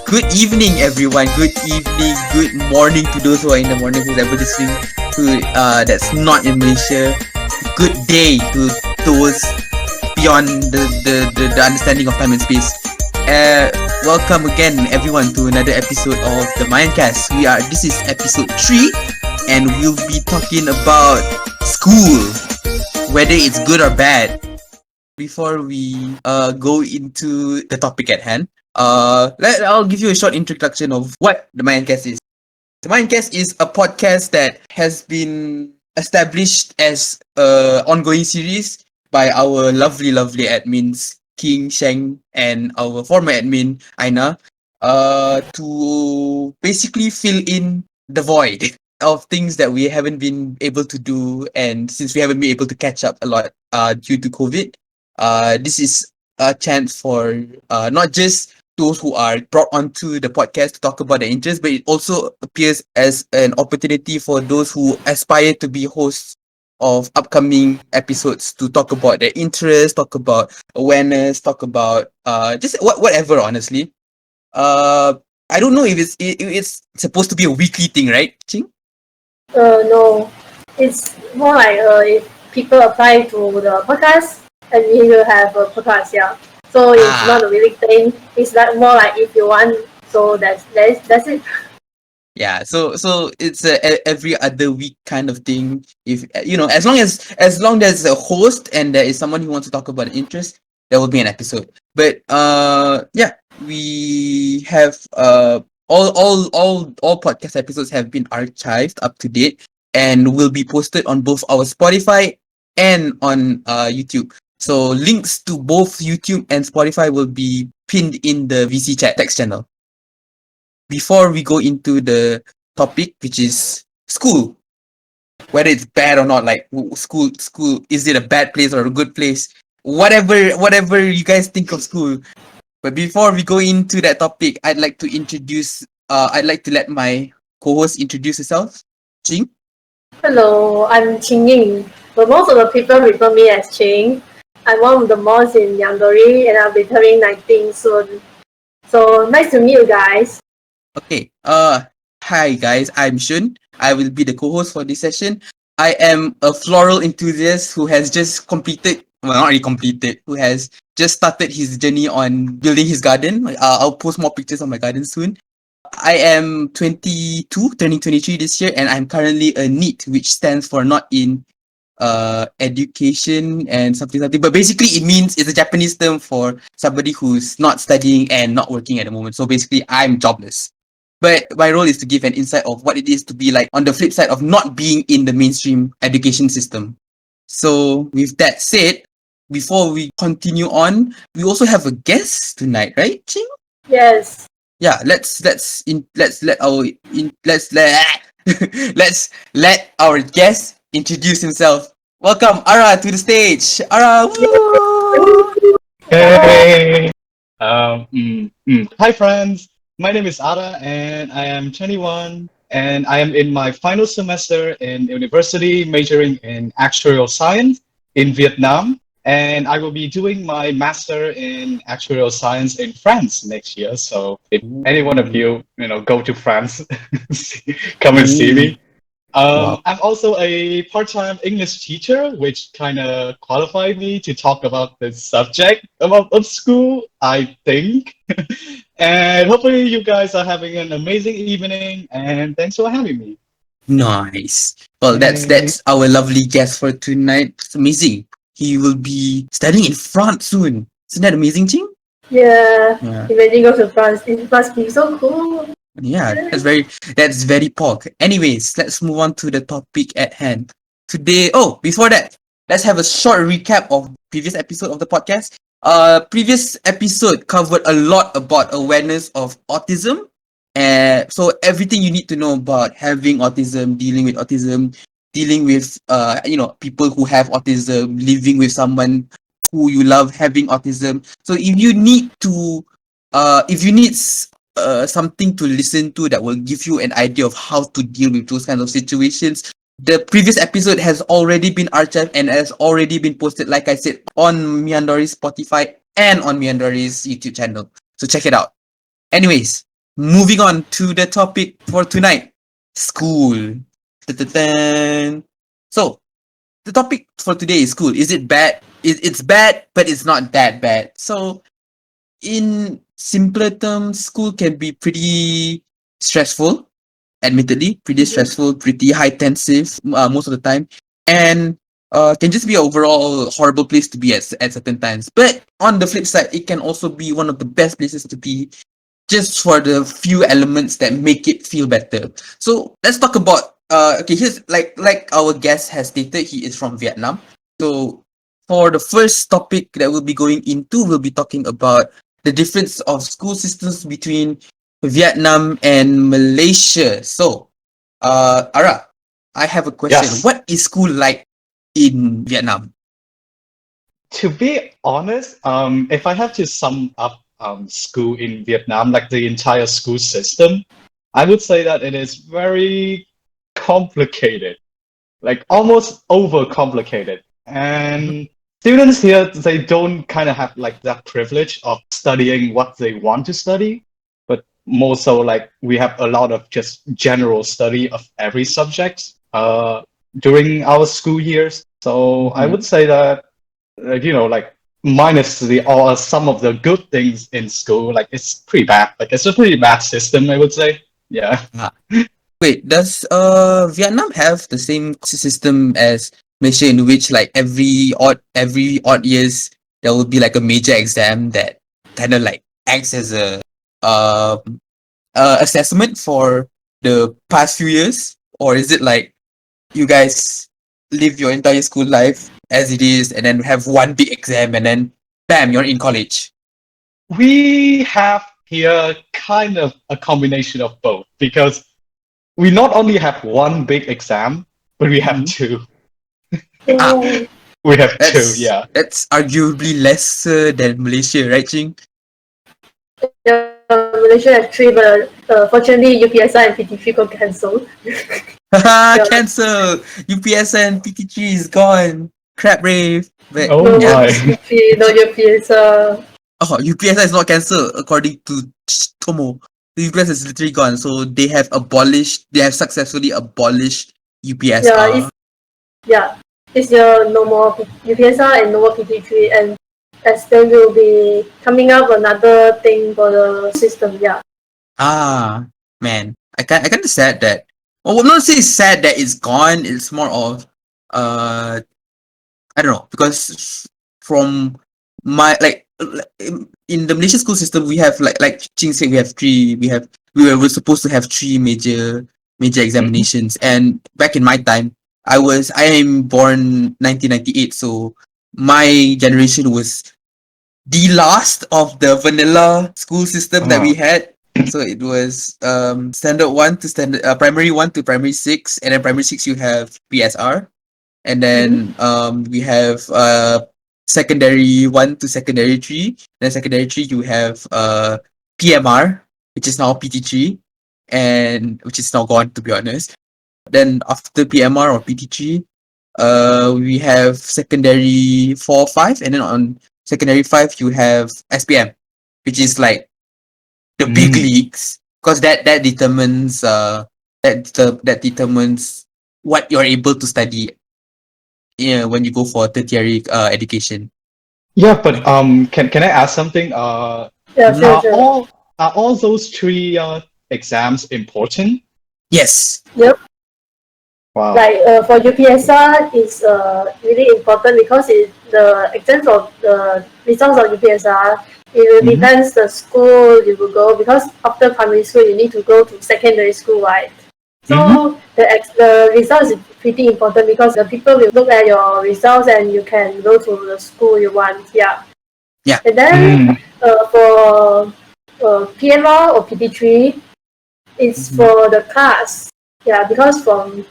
Good evening, everyone. Good evening, good morning to those who are in the morning who's ever listening to that's not in Malaysia. Good day to those beyond the understanding of time and space. Welcome again, everyone, to another episode of the MYANCAST. This is episode 3, and we'll be talking about school, whether it's good or bad. Before we go into the topic at hand, I'll give you a short introduction of what the MYANCAST is. The MYANCAST is a podcast that has been established as an ongoing series by our lovely admins King, Sheng, and our former admin Aina, to basically fill in the void of things that we haven't been able to do, and since we haven't been able to catch up a lot due to COVID, this is a chance for not just those who are brought onto the podcast to talk about their interests, but it also appears as an opportunity for those who aspire to be hosts of upcoming episodes to talk about their interests, talk about awareness, talk about just whatever. Honestly, I don't know if it's supposed to be a weekly thing, right, Ching? No, it's more like if people apply to the podcast and we will have a podcast, yeah. So it's not a really thing. It's like more like if you want. So that's it. Yeah, so it's a every other week kind of thing. If as long as there's a host and there is someone who wants to talk about an interest, there will be an episode. But yeah, we have all podcast episodes have been archived up to date and will be posted on both our Spotify and on YouTube. So links to both YouTube and Spotify will be pinned in the VC chat text channel. Before we go into the topic, which is school, whether it's bad or not, like school, is it a bad place or a good place? Whatever you guys think of school. But before we go into that topic, I'd like to let my co-host introduce herself. Qing? Hello, I'm Qing, but most of the people refer me as Qing. I'm one of the mods in MYANDORI, and I'll be turning 19 soon. So nice to meet you guys. Okay. Hi guys, I'm Shun. I will be the co-host for this session. I am a floral enthusiast who has just who has just started his journey on building his garden. I'll post more pictures of my garden soon. I am 22, turning 23 this year, and I'm currently a NEET, which stands for not in education and something, but basically it means it's a Japanese term for somebody who's not studying and not working at the moment. So basically I'm jobless. But my role is to give an insight of what it is to be like on the flip side of not being in the mainstream education system. So with that said, before we continue on, we also have a guest tonight, right, Ching? Yes. Yeah, let's let our guest introduce himself. Welcome Ara to the stage. Ara, woo! Hey! Hi friends, my name is Ada and I am 21 and I am in my final semester in university majoring in actuarial science in Vietnam, and I will be doing my master in actuarial science in France next year. So if any one of you, go to France, come and see me. Wow. I'm also a part-time English teacher, which kind of qualified me to talk about this subject of school, I think. And hopefully you guys are having an amazing evening, and thanks for having me. Nice. Well, that's our lovely guest for tonight. It's amazing. He will be studying in France soon. Isn't that amazing, Ching? Yeah. Imagine go to France. It must be so cool. Yeah, that's very pork. Anyways, let's move on to the topic at hand. Today, before that, let's have a short recap of previous episode of the podcast. Previous episode covered a lot about awareness of autism. So everything you need to know about having autism, dealing with people who have autism, living with someone who you love having autism. So if you need something to listen to that will give you an idea of how to deal with those kinds of situations, the previous episode has already been archived and has already been posted, like I said, on MYANDORI's Spotify and on MYANDORI's YouTube channel. So check it out. Anyways, moving on to the topic for tonight, school. Dun-dun-dun. So, the topic for today is school. Is it bad? It's bad, but it's not that bad. So, in simpler terms, school can be pretty stressful, admittedly, pretty stressful, pretty high tensive most of the time, and can just be an overall horrible place to be at certain times. But on the flip side, it can also be one of the best places to be just for the few elements that make it feel better. So let's talk about okay, here's like our guest has stated, he is from Vietnam. So for the first topic that we'll be going into, we'll be talking about the difference of school systems between Vietnam and Malaysia. So Ara, I have a question. Yes. What is school like in Vietnam? To be honest, if I have to sum up school in Vietnam, like the entire school system, I would say that it is very complicated, like almost overcomplicated. And students here, they don't kind of have like that privilege of studying what they want to study, but more so like we have a lot of just general study of every subject during our school years. So I would say that like minus the or some of the good things in school, like it's pretty bad. Like it's a pretty bad system, I would say. Yeah. Wait, does Vietnam have the same system as Malaysia, in which like every odd years there will be like a major exam that kind of like acts as a um assessment for the past few years? Or is it like you guys live your entire school life as it is and then have one big exam and then bam, you're in college? We have here kind of a combination of both because we not only have one big exam, but we have Mhm. two. Ah, Oh, We have two, that's yeah. that's arguably lesser than Malaysia, right, Ching? yeah, Malaysia has three, but fortunately UPSI and PT3 got cancelled. Haha, Yeah, cancel! UPSN PT3 is gone. Crap rave. But Oh no more yeah. my. PT3, no UPSI. Oh, UPSN is not cancelled according to Tomo. The UPS is literally gone. So they have successfully abolished Yeah, UPSR. it's no more UPSI and no more PT3, and as there will be coming up another thing for the system. Yeah, Ah, man. I kind of sad that. Well, I'm not saying it's sad that it's gone. It's more of uh I don't know, because from my like in the Malaysian school system we have like Ching said, we were supposed to have three major Mhm. examinations, and back in my time I am born 1998, so my generation was the last of the vanilla school system that we Ah. had. So it was primary 1 to primary 6, and then primary 6 you have PSR, and then we have secondary 1 to secondary 3. Then secondary 3 you have PMR, which is now PT3, and which is now gone, to be honest. Then after PMR or PT3, we have secondary 4 5, and then on secondary 5 you have SPM, which is like the big Mm. leagues, because that determines what you're able to study, yeah, when you go for tertiary education. Yeah, but can I ask something? yeah, Mhm. sure, Are sure. all those three exams important? Yes. Yep. Wow. Like for UPSR is really important because the exams of the results of UPSR, it will Hmm. depends the school you will go, because after primary school you need to go to secondary school, right? Hmm. So the results is pretty important because the people will look at your results and you can go to the school you want. Yeah. Yeah. And then Mm. for PMR or PT3, it's Mhm. for the class. Yeah, because from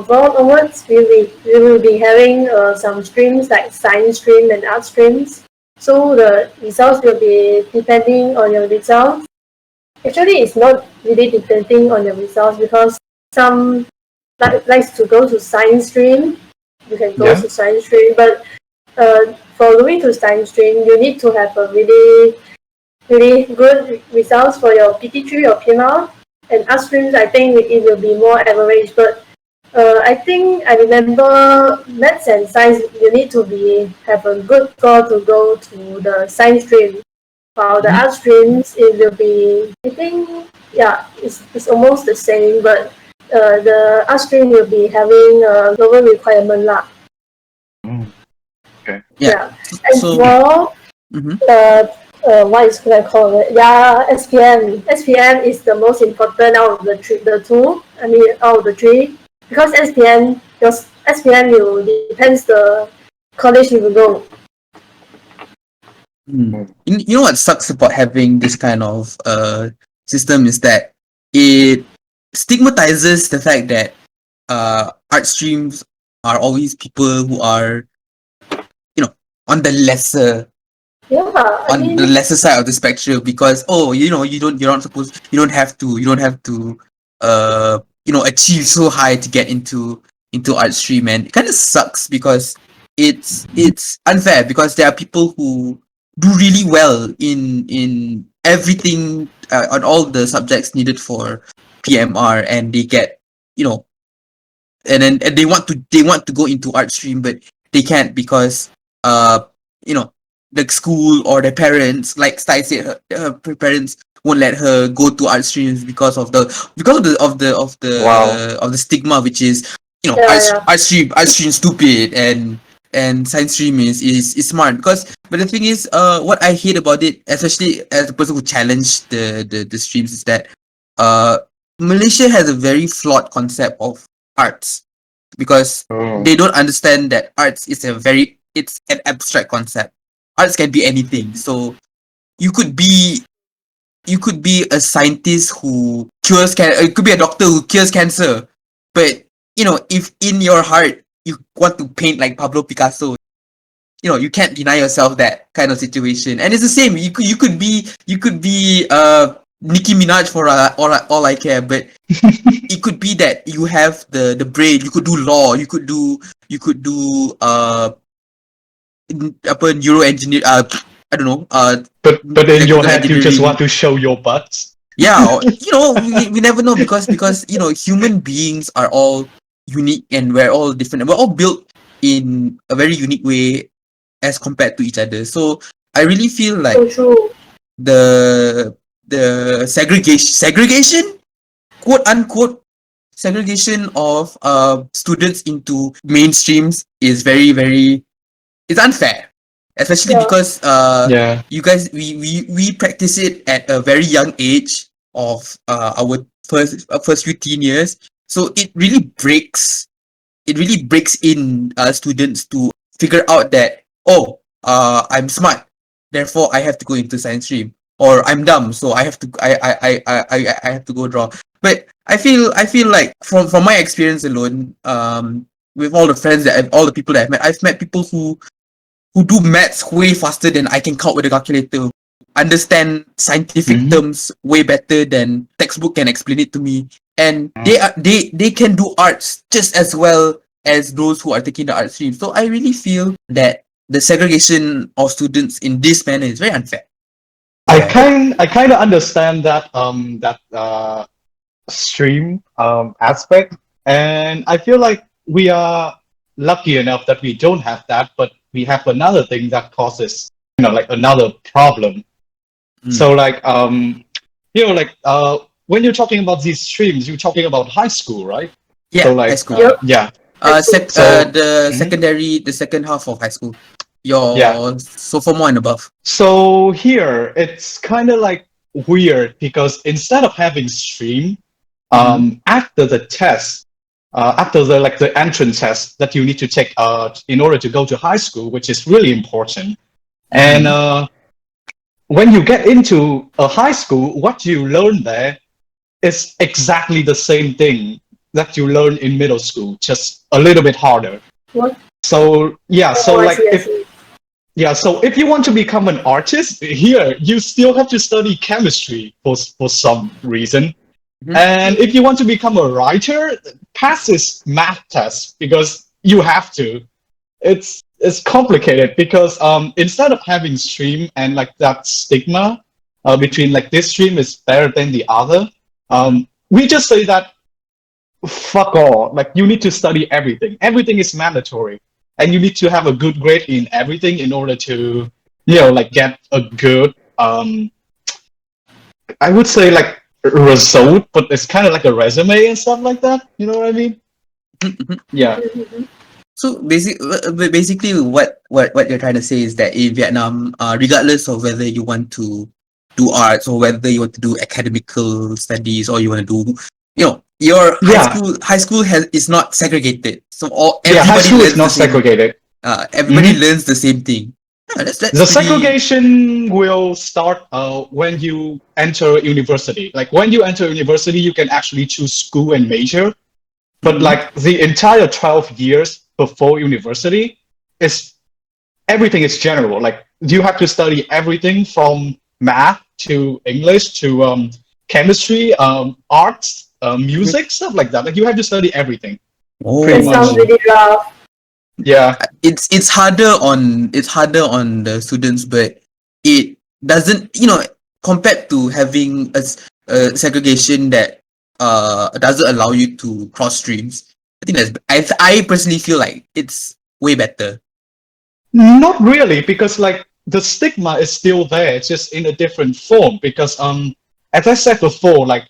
fall onwards, we will be having some streams like science stream and art streams. So the results will be depending on your results. Actually, it's not really depending on your results because some likes to go to science stream. You can go Yeah. to science stream, but for going to science stream, you need to have a really really good results for your PT3 or PMR. And art streams, I think it will be more average. But I think I remember maths and science, you need to have a good score to go to the science stream. While the art streams, it will be, I think, yeah, it's almost the same, but the art stream will be having a lower requirement lah. Okay. Yeah. And So, for mhm. what is I call it? Yeah, SPM. SPM is the most important out of the two. I mean, out of the three, because SPM will depends the college you will go. You know what sucks about having this kind of system is that it stigmatizes the fact that art streams are always people who are, you know, on the lesser Yeah, I mean, the lesser side of the spectrum, because you don't have to achieve so high to get into art stream. And it kind of sucks because it's unfair, because there are people who do really well in everything, on all the subjects needed for PMR, and they get, and they want to go into art stream, but they can't because uh you know the school or their parents, like Stai said, her parents won't let her go to art streams because of the stigma, which is, yeah. art stream stupid, and science stream is smart. But the thing is, what I hate about it, especially as a person who challenged the streams, is that uh Malaysia has a very flawed concept of arts, because they don't understand that arts is it's an abstract concept. Arts can be anything. So you could be a scientist who cures cancer. It could be a doctor who cures cancer. But if in your heart you want to paint like Pablo Picasso, you can't deny yourself that kind of situation. And it's the same. You could be Nicki Minaj for all I care, but it could be that you have the brain. You could do law. You could do neuro engineer. I don't know. But in your Electrical head, you just engineering. want to show your butts. Yeah, we never know, because human beings are all unique, and we're all different. We're all built in a very unique way as compared to each other. So I really feel like So true. the segregation, quote unquote, segregation of students into mainstreams is very, very, it's unfair, especially Yeah. because Yeah. you guys, we practice it at a very young age of our first few teen years. So it really breaks in students to figure out that, oh, I'm smart, therefore I have to go into science stream, or I'm dumb, so I have to go draw. But I feel like, from my experience alone, with all the friends all the people that I've met people who do maths way faster than I can count with a calculator, understand scientific terms way better than textbook can explain it to me, and they can do arts just as well as those who are taking the art stream. So I really feel that the segregation of students in this manner is very unfair. I kind of understand that stream aspect, and I feel like we are lucky enough that we don't have that, but we have another thing that causes, like another problem. So like when you're talking about these streams, you're talking about high school, right? Yeah, So like high school. Yep. yeah. The Mhm. secondary, the second half of high school, Yeah. your sophomore and above. So here it's kind of like weird because instead of having stream, after the test, after the entrance test that you need to take in order to go to high school, which is really important, and when you get into a high school, what you learn there is exactly the same thing that you learn in middle school, just a little bit harder. What? So yeah, so Oh, I like see. if you want to become an artist here, you still have to study chemistry for some reason. And if you want to become a writer, pass this math test because you have to. It's complicated because instead of having stream and like that stigma, between like this stream is better than the other. We just say that fuck all. Like you need to study everything. Everything is mandatory, and you need to have a good grade in everything in order to, like get a good I would say like result, but it's kind of like a resume and stuff like that. You know what I mean? Yeah. So basically, what you're trying to say is that in Vietnam, regardless of whether you want to do arts or whether you want to do academical studies or you want to do, your high school is not segregated. So High everybody school learns is not segregated. Everybody learns the same thing. That's The pretty... segregation will start when you enter university. Like when you enter university, you can actually choose school and major. But like the entire 12 years before university everything is general. Like you have to study everything from math to English to chemistry, arts, music, stuff like that. Like you have to study everything. It sounds really rough. Yeah, it's harder on the students, but it doesn't, compared to having a segregation that doesn't allow you to cross streams. I think I personally feel like it's way better. Not really, because like the stigma is still there. It's just in a different form. Because as I said before, like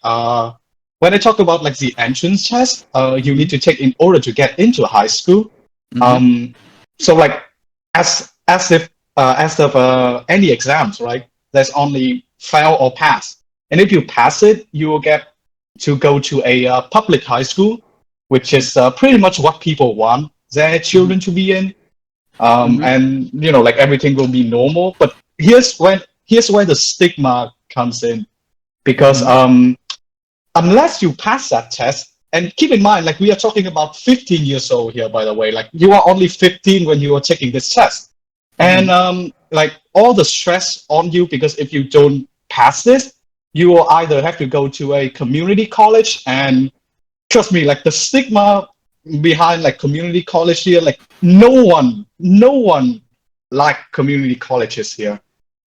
when I talk about like the entrance test, you need to take in order to get into high school. So like as of any exams, right? There's only fail or pass, and if you pass it, you will get to go to a public high school, which is pretty much what people want their children to be in. And like everything will be normal. But here's where the stigma comes in, because unless you pass that test. And keep in mind, like we are talking about 15 years old here, by the way. Like you are only 15 when you are taking this test, and like all the stress on you, because if you don't pass this, you will either have to go to a community college, and trust me, like the stigma behind like community college here, like no one like community colleges here.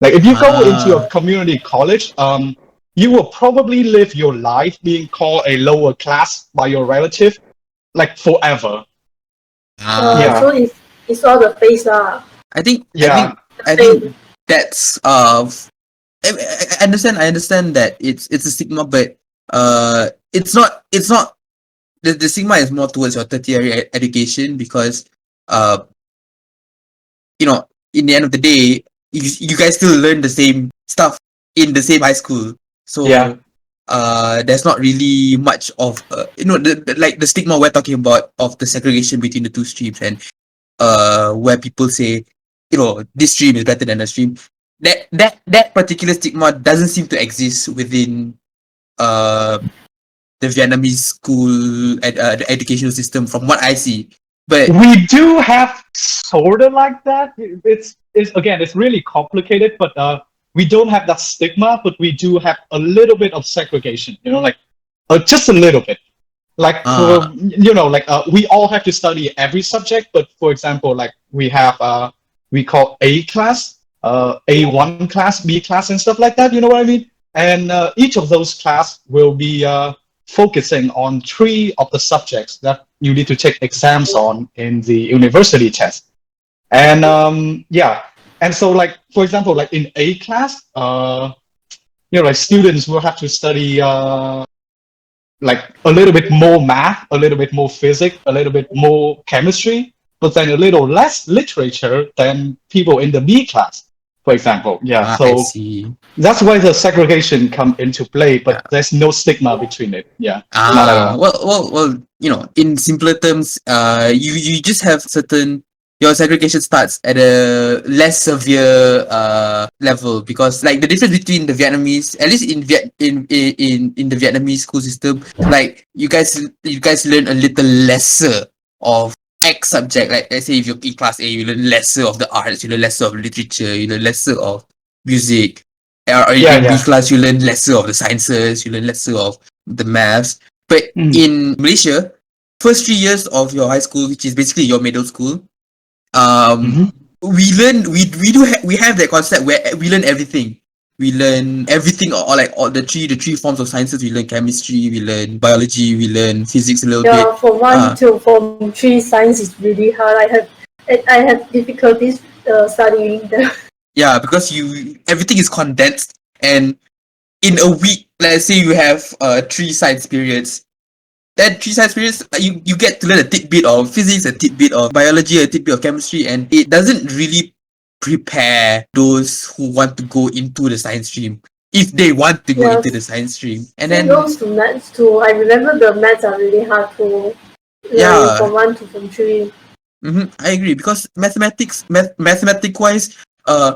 Like if you go into a community college, you will probably live your life being called a lower class by your relative, like forever. So it's all the face lah. I think that's I understand that it's a stigma, but it's not the stigma is more towards your tertiary education, because in the end of the day, you guys still learn the same stuff in the same high school. So there's not really much of the stigma we're talking about of the segregation between the two streams, and where people say this stream is better than the stream. That particular stigma doesn't seem to exist within the Vietnamese school the educational system, from what I see. But we do have sort of like that. It's really complicated, but we don't have that stigma, but we do have a little bit of segregation, like just a little bit. Like, we all have to study every subject, but for example, like we have, we call A class, A1 class, B class, and stuff like that, you know what I mean? And each of those class will be focusing on 3 of the subjects that you need to take exams on in the university test. And and so, like, for example, like in A class, like students will have to study like a little bit more math, a little bit more physics, a little bit more chemistry, but then a little less literature than people in the B class, for example. So I see. That's why the segregation come into play, but there's no stigma between it. Not at all. Well, in simpler terms, you just have your segregation starts at a less severe level, because like the difference between the Vietnamese, at least in the Vietnamese school system, like you guys learn a little lesser of X subject. Like let's say if you're in class A, you learn lesser of the arts, you learn lesser of literature, you learn lesser of music. Or in B class, you learn lesser of the sciences, you learn lesser of the maths. But in Malaysia, first 3 years of your high school, which is basically your middle school, we have that concept where we learn everything. we learn everything, or like all the three forms of sciences. We learn chemistry, we learn biology, we learn physics a little bit. Yeah, from 1 to 3, science is really hard. I had difficulties studying them. Yeah, because everything is condensed, and in a week, let's say you have 3 science periods. That 3 science periods, you get to learn a tidbit of physics, a tidbit of biology, a tidbit of chemistry, and it doesn't really prepare those who want to go into the science stream, if they want to go into the Yes. science stream. And Same then goes to maths too. I remember the maths are really hard to learn yeah, from 1 to 3. I agree, because mathematic wise,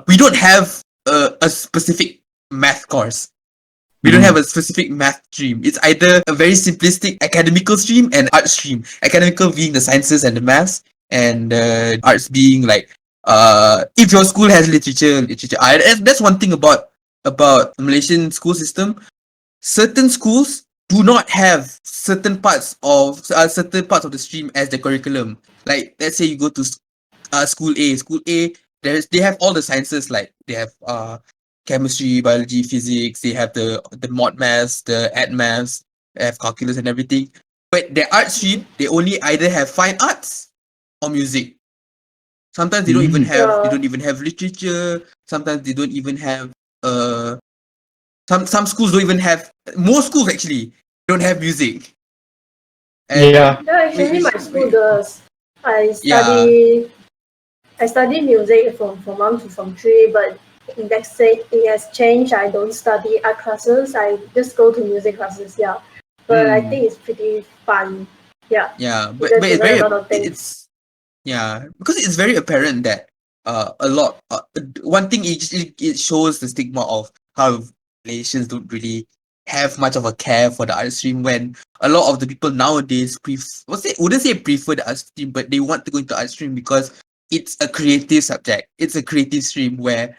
we don't have a specific math course. We don't have a specific math stream. It's either a very simplistic academical stream and art stream. Academical being the sciences and the maths, and arts being like if your school has literature. That's one thing about the Malaysian school system. Certain schools do not have certain parts of the stream as the curriculum. Like, let's say you go to school A. School A, they have all the sciences, like they have chemistry, biology, physics. They have the mod maths, the ad maths. They have calculus and everything. But the art stream, they only either have fine arts or music. Sometimes they don't even have literature. Sometimes they don't even have some schools don't even have, most schools actually don't have music. And Yeah. Yeah, actually, my school does. I yeah. study I study music from 1 to 3, but in exchange, I don't study art classes. I just go to music classes. Yeah, but I think it's pretty fun. Yeah, Yeah, you but get but to it's learn very a lot of things. it's yeah, because it's very apparent that a lot one thing, it shows the stigma of how Malaysians don't really have much of a care for the art stream, when a lot of the people nowadays wouldn't say prefer the art stream, but they want to go into art stream because it's a creative subject. It's a creative stream where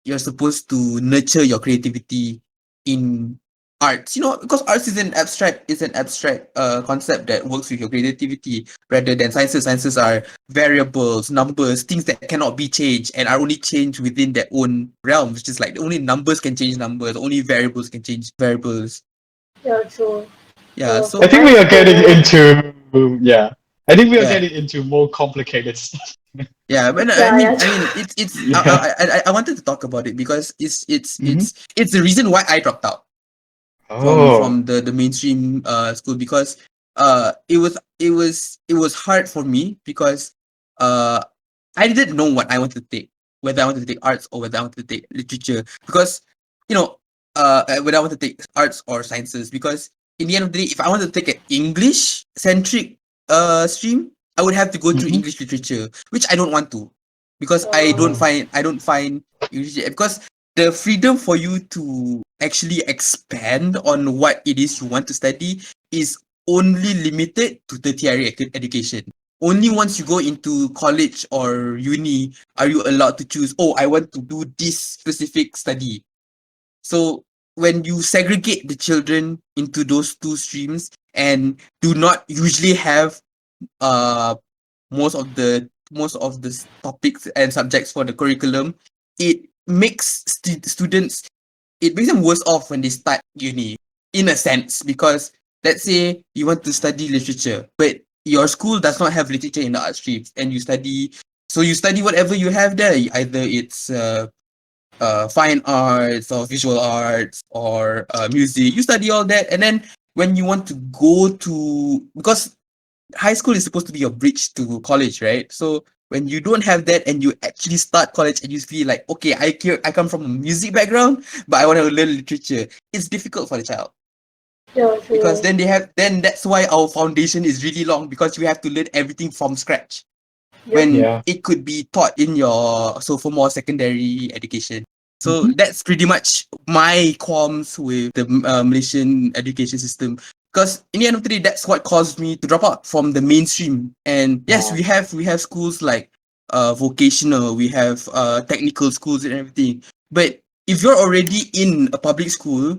you're supposed to nurture your creativity in arts. Because arts is an abstract concept that works with your creativity rather than sciences. Sciences are variables, numbers, things that cannot be changed and are only changed within their own realm. It's just like only numbers can change numbers, only variables can change variables. Yeah, true. Yeah, I For so think my we are getting school, into yeah. I think we are yeah. getting into more complicated stuff. Yeah, but I yeah, mean, yeah, I mean, it's Yeah. I wanted to talk about it because it's it's Hmm. it's it's the reason why I dropped out from Oh. from the mainstream school, because it was hard for me, because uh I didn't know what I wanted to take, whether I wanted to take arts or whether I wanted to take literature, because you know whether I want to take arts or sciences, because in the end of the day, if I wanted to take an English centric stream, I would have to go through Hmm. English literature, which I don't want to, because Oh. I don't find English, because the freedom for you to actually expand on what it is you want to study is only limited to tertiary education. Only once you go into college or uni are you allowed to choose, oh, I want to do this specific study. So when you segregate the children into those two streams and do not usually have uh most of the topics and subjects for the curriculum, it makes students, it makes them worse off when they start uni, in a sense, because let's say you want to study literature, but your school does not have literature in the art streams, and you study whatever you have there. Either it's fine arts or visual arts or music. You study all that, and then when you want to go to, because high school is supposed to be your bridge to college, right? So when you don't have that and you actually start college and you feel like, okay, I come from a music background, but I want to learn literature, it's difficult for the child, yeah, because true. then that's why our foundation is really long, because you have to learn everything from scratch Yep. when Yeah. it could be taught in your sophomore secondary education. So Hmm. that's pretty much my qualms with the Malaysian education system. Because in the end of the day, that's what caused me to drop out from the mainstream. And yes, Oh. we have schools like vocational, we have technical schools and everything. But if you're already in a public school,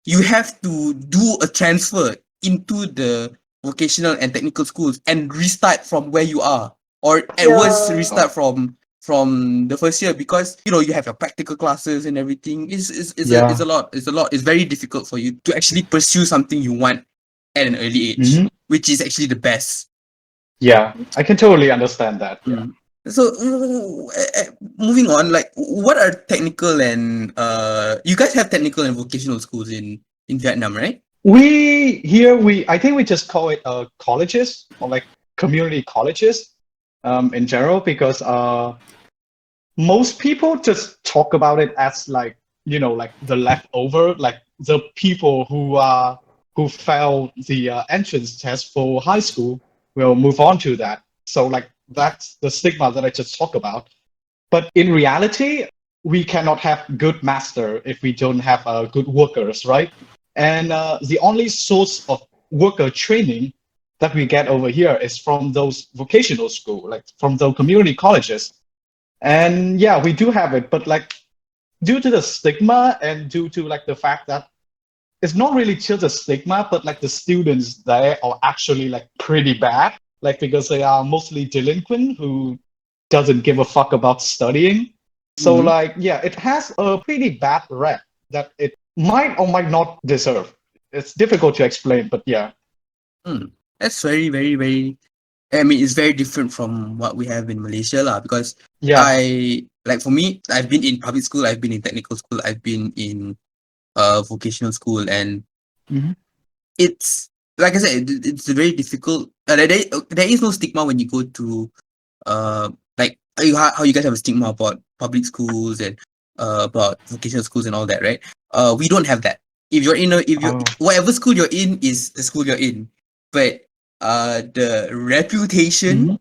you have to do a transfer into the vocational and technical schools and restart from where you are, or at worst Yeah, Oh. restart from from the first year, because you have your practical classes and everything. It's a lot. It's very difficult for you to actually pursue something you want at an early age, which is actually the best. Yeah, I can totally understand that. Yeah. So moving on, like, what are technical and you guys have technical and vocational schools in Vietnam, right? I think we just call it colleges, or like community colleges in general, because most people just talk about it as like, like the leftover, like the people who failed the entrance test for high school will move on to that. So like that's the stigma that I just talked about. But in reality, we cannot have good master if we don't have good workers, right? And the only source of worker training that we get over here is from those vocational school, like from those community colleges. And yeah, we do have it, but like due to the stigma and due to like the fact that it's not really just a stigma, but like the students there are actually like pretty bad, like because they are mostly delinquent who doesn't give a fuck about studying. So like, yeah, it has a pretty bad rep that it might or might not deserve. It's difficult to explain, but yeah. That's very, very, very. I mean, it's very different from what we have in Malaysia, lah. Because Yeah. for me, I've been in public school, I've been in technical school, I've been in vocational school, and it's like I said, it's very difficult. There is no stigma when you go to like how you guys have a stigma about public schools and about vocational schools and all that, right? We don't have that. If you're whatever school you're in is the school you're in, but the reputation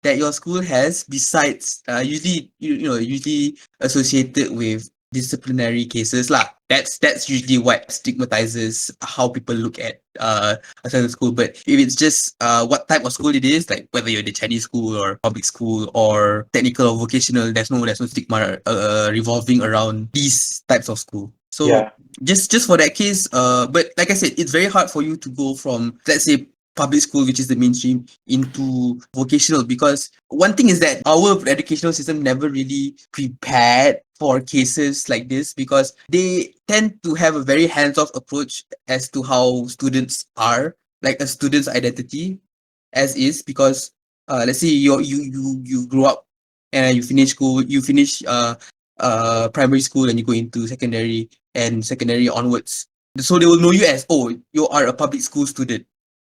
that your school has, besides usually usually associated with disciplinary cases lah. That's usually what stigmatizes how people look at a certain school. But if it's just what type of school it is, like whether you're the Chinese school or public school or technical or vocational, there's no stigma revolving around these types of school. So Yeah. just for that case, but like I said, it's very hard for you to go from, let's say, public school, which is the mainstream, into vocational, because one thing is that our educational system never really prepared for cases like this, because they tend to have a very hands-off approach as to how students are, like a student's identity as is. Because let's say you grow up and you finish school, you finish primary school and you go into secondary and secondary onwards, so they will know you as, oh, you are a public school student.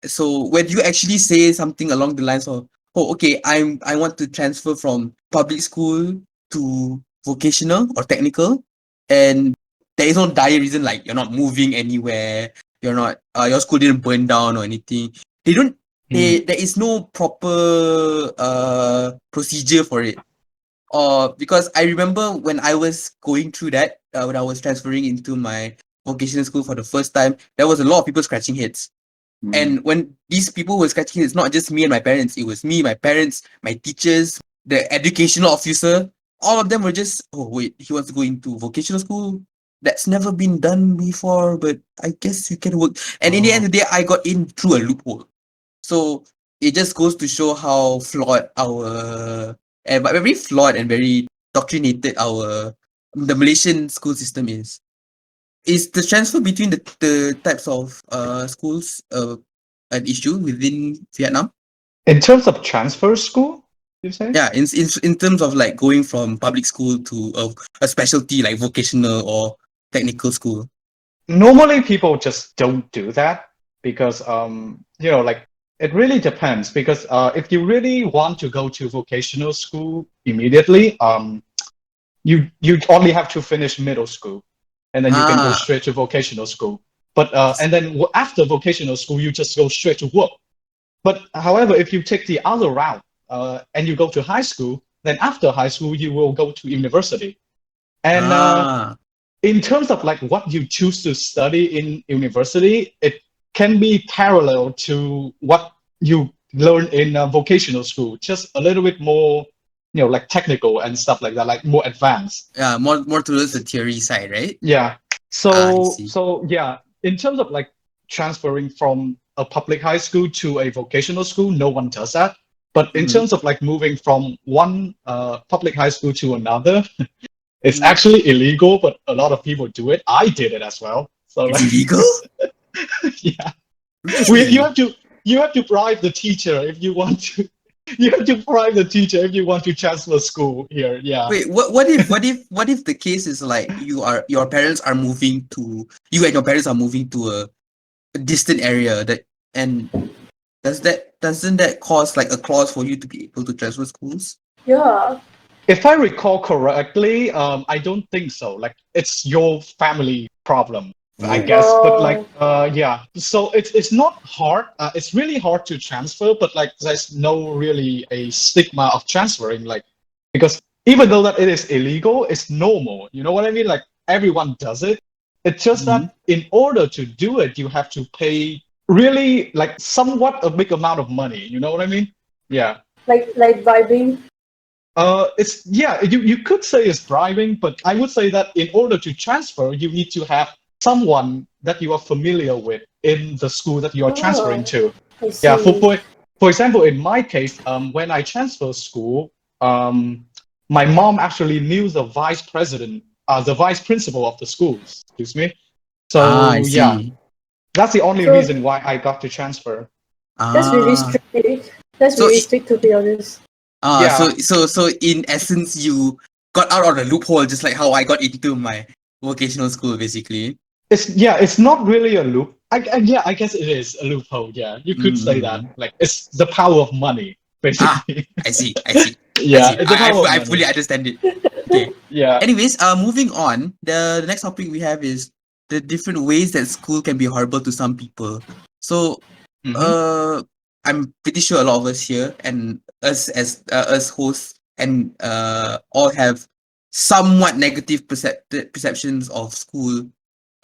So when you actually say something along the lines of, oh, okay, I want to transfer from public school to vocational or technical, and there is no dire reason, like you're not moving anywhere, you're not your school didn't burn down or anything. There is no proper procedure for it. Because I remember when I was going through that, when I was transferring into my vocational school for the first time, there was a lot of people scratching heads. And when these people were scratching, it's not just me and my parents. It was me, my parents, my teachers, the educational officer. All of them were just, oh wait, he wants to go into vocational school. That's never been done before, but I guess you can work. And in the end of the day, I got in through a loophole. So it just goes to show how flawed very flawed and very doctrinated the Malaysian school system is. Is the transfer between the types of schools an issue within Vietnam? In terms of transfer school, you say? Yeah, in terms of like going from public school to a specialty like vocational or technical school. Normally, people just don't do that because like it really depends. Because if you really want to go to vocational school immediately, you only have to finish middle school, and then you can go straight to vocational school. But and then after vocational school, you just go straight to work. But however, if you take the other route and you go to high school, then after high school you will go to university. And in terms of like what you choose to study in university, it can be parallel to what you learn in vocational school, just a little bit more, like technical and stuff like that, like more advanced. Yeah, more towards the theory side, right? Yeah. So yeah, in terms of like transferring from a public high school to a vocational school, no one does that. But in Mm-hmm. terms of like moving from one public high school to another, it's Mm-hmm. actually illegal, but a lot of people do it. I did it as well. So It's like, illegal? yeah, you Really? have to bribe the teacher if you want to. You have to bribe the teacher if you want to transfer school here. Yeah. Wait, what if the case is like your parents are moving to you and your parents are moving to a distant area that and doesn't that cause like a clause for you to be able to transfer schools? Yeah. If I recall correctly, I don't think so. Like it's your family problem, I Oh. guess. But like, Oh. yeah. So it's not hard. It's really hard to transfer, but like there's no really a stigma of transferring. Like because even though that it is illegal, it's normal. You know what I mean? Like everyone does it. It's just Mm-hmm. that in order to do it, you have to pay really like somewhat a big amount of money. You know what I mean? Yeah. Like vibing. It's yeah, you could say it's bribing, but I would say that in order to transfer, you need to have someone that you are familiar with in the school that you are transferring Oh, to. I Yeah, see. for example, in my case, when I transferred school, my mom actually knew the vice principal of the schools. Excuse me. Ah, I So yeah, see. that's the only So reason why I got to transfer. that's really Ah, strict. That's so really it, strict, to be honest. Yeah, so in essence, you got out of the loophole, just like how I got into my vocational school, basically. it's not really a loop. Yeah, I guess it is a loophole. Yeah, you could say that. Mm-hmm. Like it's the power of money, Ah, basically. I see, I see, I Yeah, see. it's the power of I fully money. understand it. Okay. Yeah. Anyways, moving on. The next topic we have is the different ways that school can be horrible to some people. So, Hmm. uh, I'm pretty sure a lot of us here and us as us hosts and all have somewhat negative perceptions of school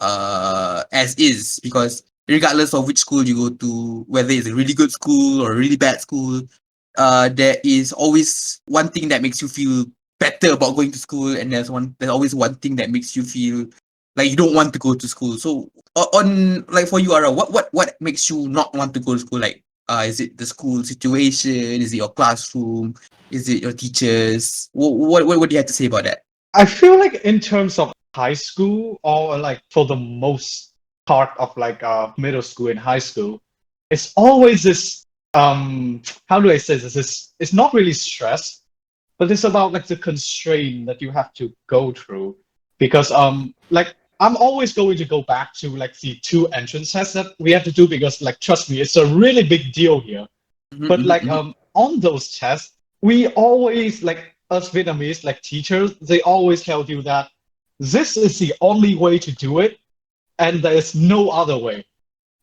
as is, because regardless of which school you go to, whether it's a really good school or a really bad school, there is always one thing that makes you feel better about going to school, and there's always one thing that makes you feel like you don't want to go to school. So on like for you, Ara, what makes you not want to go to school? Like, is it the school situation? Is it your classroom? Is it your teachers? What do you have to say about that? I feel like in terms of high school, or like for the most part of like middle school and high school, it's always this how do I say this? It's not really stress, but it's about like the constraint that you have to go through. Because like I'm always going to go back to like the two entrance tests that we have to do, because like trust me, it's a really big deal here. Mhm, But mhm, like mhm. on those tests, we always like us Vietnamese like teachers, they always tell you that this is the only way to do it, and there is no other way.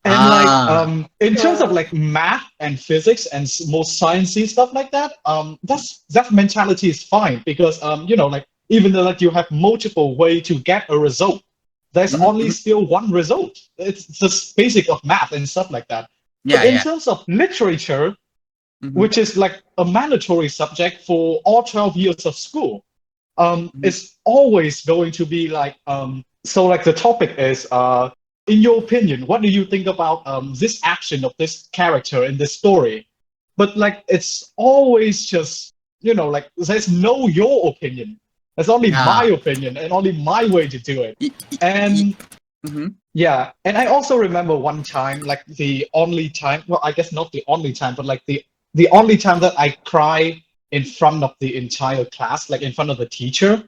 And like Ah, in terms of Uh, like math and physics and more sciencey stuff like that, that mentality is fine, because you know, like even though like you have multiple way to get a result, there's mhm, only mhm. still one result. It's just basic of math and stuff like that. But Yeah, in yeah. terms of literature, Mhm, which is like a mandatory subject for all 12 years of school, mhm. it's always going to be like so like the topic is in your opinion, what do you think about this action of this character in this story? But like it's always just, you know, like there's no your opinion. There's only my Yeah. opinion and only my way to do it. Y- y- y- And mhm, yeah, and I also remember one time, like the only time, well, I guess not the only time, but like the only time that I cry in front of the entire class, like in front of the teacher,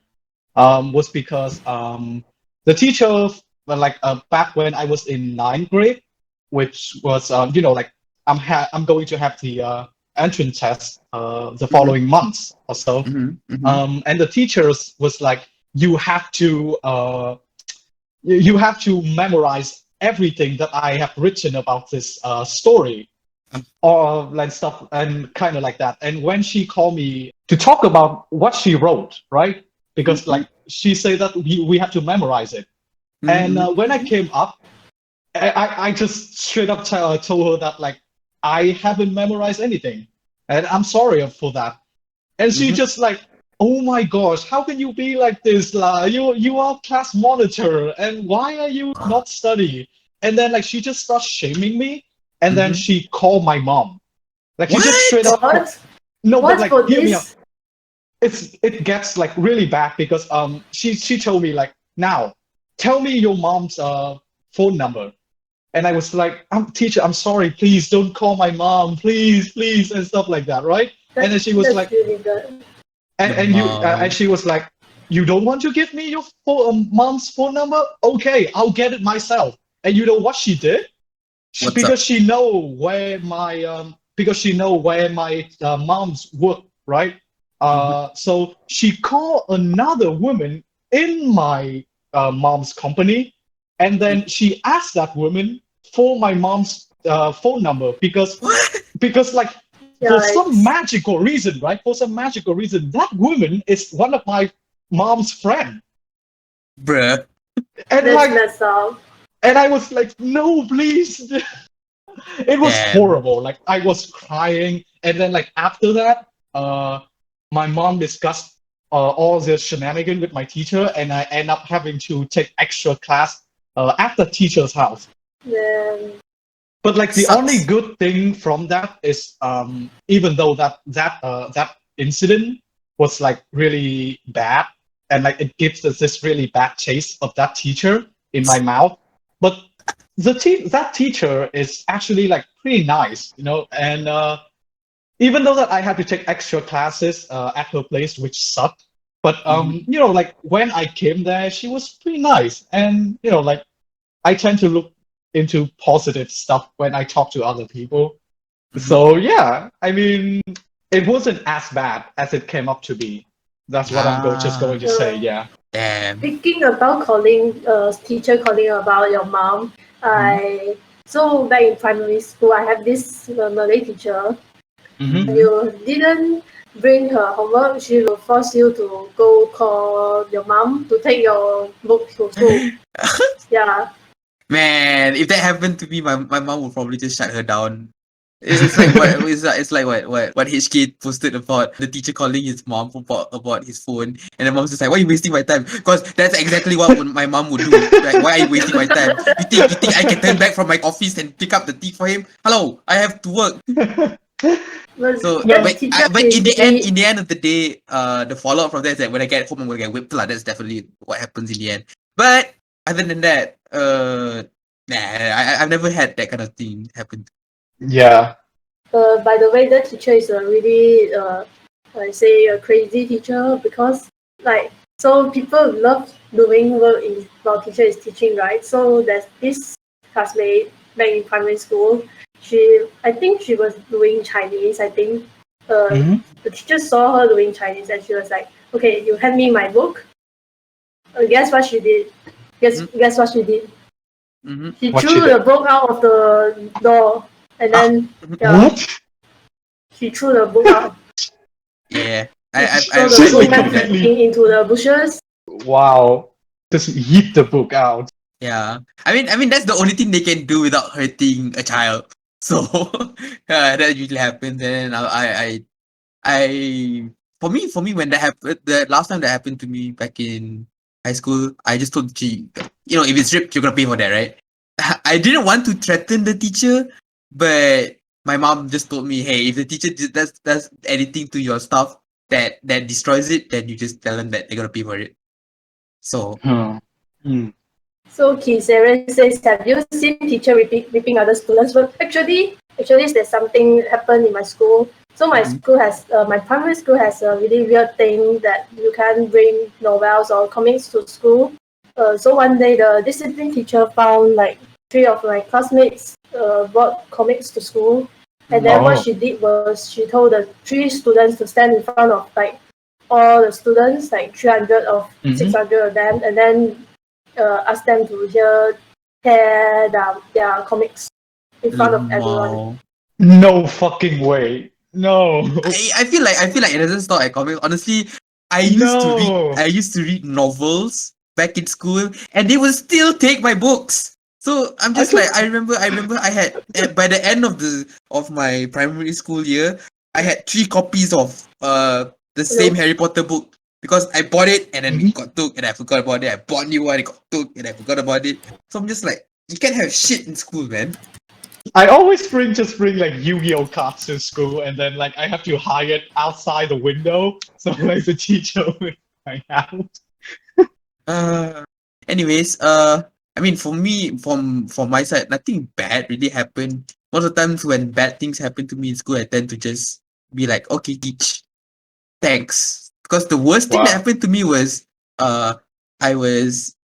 was because the teacher, well, like back when I was in ninth grade, which was you know, like I'm going to have the entrance test the mhm, following months or so, mhm, mhm. and the teachers was like, you have to you have to memorize everything that I have written about this story, or like stuff and kind of like that. And when she called me to talk about what she wrote, right? Mhm, Because mhm, like she said that we have to memorize it. mhm, And mhm, when I came up, I just straight up told her that like I haven't memorized anything, and I'm sorry for that. And she mhm. just like, oh my gosh, how can you be like this? La? You are class monitor, and why are you not study? And then like she just starts shaming me, and then Mhm. she called my mom. Like she just straight up. What? No, but What like for hear me out. this? It gets like really bad because she told me like, now tell me your mom's phone number. And I was like, teacher, I'm sorry, please don't call my mom, please, and stuff like that, right? And then she was That's like, really good. and, The and you and mom. she was like, you don't want to give me your mom's phone number? Okay, I'll get it myself. And you know what she did? What's up? Because she know where my mom's work, right? So she called another woman in my mom's company, and then she asked that woman for my mom's phone number What? because like for some Yikes. magical reason, right? For some magical reason, that woman is one of my mom's friend, Bruh. and That's like, messed up. and I was like, no, please. It was Damn. horrible. Like I was crying, and then like after that, my mom discussed all the shenanigans with my teacher, and I end up having to take extra class at the teacher's house. Then But like the only Sucks. good thing from that is even though that incident was like really bad, and like it gives us this really bad taste of that teacher in my mouth, but that teacher is actually like pretty nice, you know. And even though that I had to take extra classes at her place, which sucked, but Mhm. you know, like when I came there, she was pretty nice, and you know, like I tend to look into positive stuff when I talk to other people. Mhm. So yeah, I mean, it wasn't as bad as it came up to be. That's what just going Ah. to say. Yeah. Damn. speaking about calling, teacher calling about your mom, Mhm. so back in primary school, I have this Malay teacher. Mhm. Mhm. You didn't bring her homework, she will force you to go call your mom to take your book to school. Yeah, Man, if that happened to me, my mom would probably just shut her down. It's like what it's like what HK posted about the teacher calling his mom about his phone, and the mom's just like, "Why are you wasting my time?" Because that's exactly what my mom would do. Like, why are you wasting my time? You think I can turn back from my office and pick up the tea for him? Hello, I have to work. but So, No. teacher but is in really the end of the day, the follow up from that is that when I get home, I'm gonna get whipped. Lah, that's definitely what happens in the end. But other than that, nah, I've never had that kind of thing happen. Yeah. by the way, that teacher is a really, I say, a crazy teacher because, like, so people love doing work while teacher is teaching, right? So there's this classmate back in primary school. I think she was doing Chinese. I think Mhm. the teacher saw her doing Chinese and she was like, "Okay, you hand me my book." Guess what she did? Guess what she did? Mm-hmm. She What she threw did? the book out of the door, and Ah, then yeah, What? she threw the book out. yeah, So the I've Just book like been through went that. completely. flying into the bushes. Wow. Just yeet the book out. Yeah, I mean that's the only thing they can do without hurting a child. So that usually happens, and I for me when that happened, the last time that happened to me back in high school, I just told she, if it's ripped, you're gonna pay for that, right? I didn't want to threaten the teacher, but my mom just told me, hey, if the teacher does anything to your stuff that destroys it, then you just tell them that they're gonna pay for it. So Hmm. Hmm. So Kisera says, "Have you seen teacher ripping other students?" But actually, there's something happened in my school. So mhm. my primary school has a really weird thing that you can't bring novels or comics to school. So one day the discipline teacher found like three of my classmates brought comics to school, and Mhm. then what Oh. she did was she told the three students to stand in front of like all the students, like 300 or Mhm. 600 of them, and then ask them to tear down their comics in front of everyone. Lmao. No fucking way. No. I feel like it doesn't stop at comics. Honestly, No. I used to read novels back in school, and they would still take my books. So I'm I just like, just. I remember I had by the end of my primary school year, I had 3 copies of the same You Harry Potter book because I bought it and then Mhm. it got took and I forgot about it. I bought new one, it got took and I forgot about it. So I'm just like, you can't have shit in school, man. I always bring like Yu-Gi-Oh cards to school, and then like I have to hide it outside the window, so like the teacher will find out. Uh, anyways, I mean, for me, from my side, nothing bad really happened. Most of the times when bad things happen to me in school, I tend to just be like, okay, teach, thanks. Because the worst thing that Wow. happened to me was, uh, I was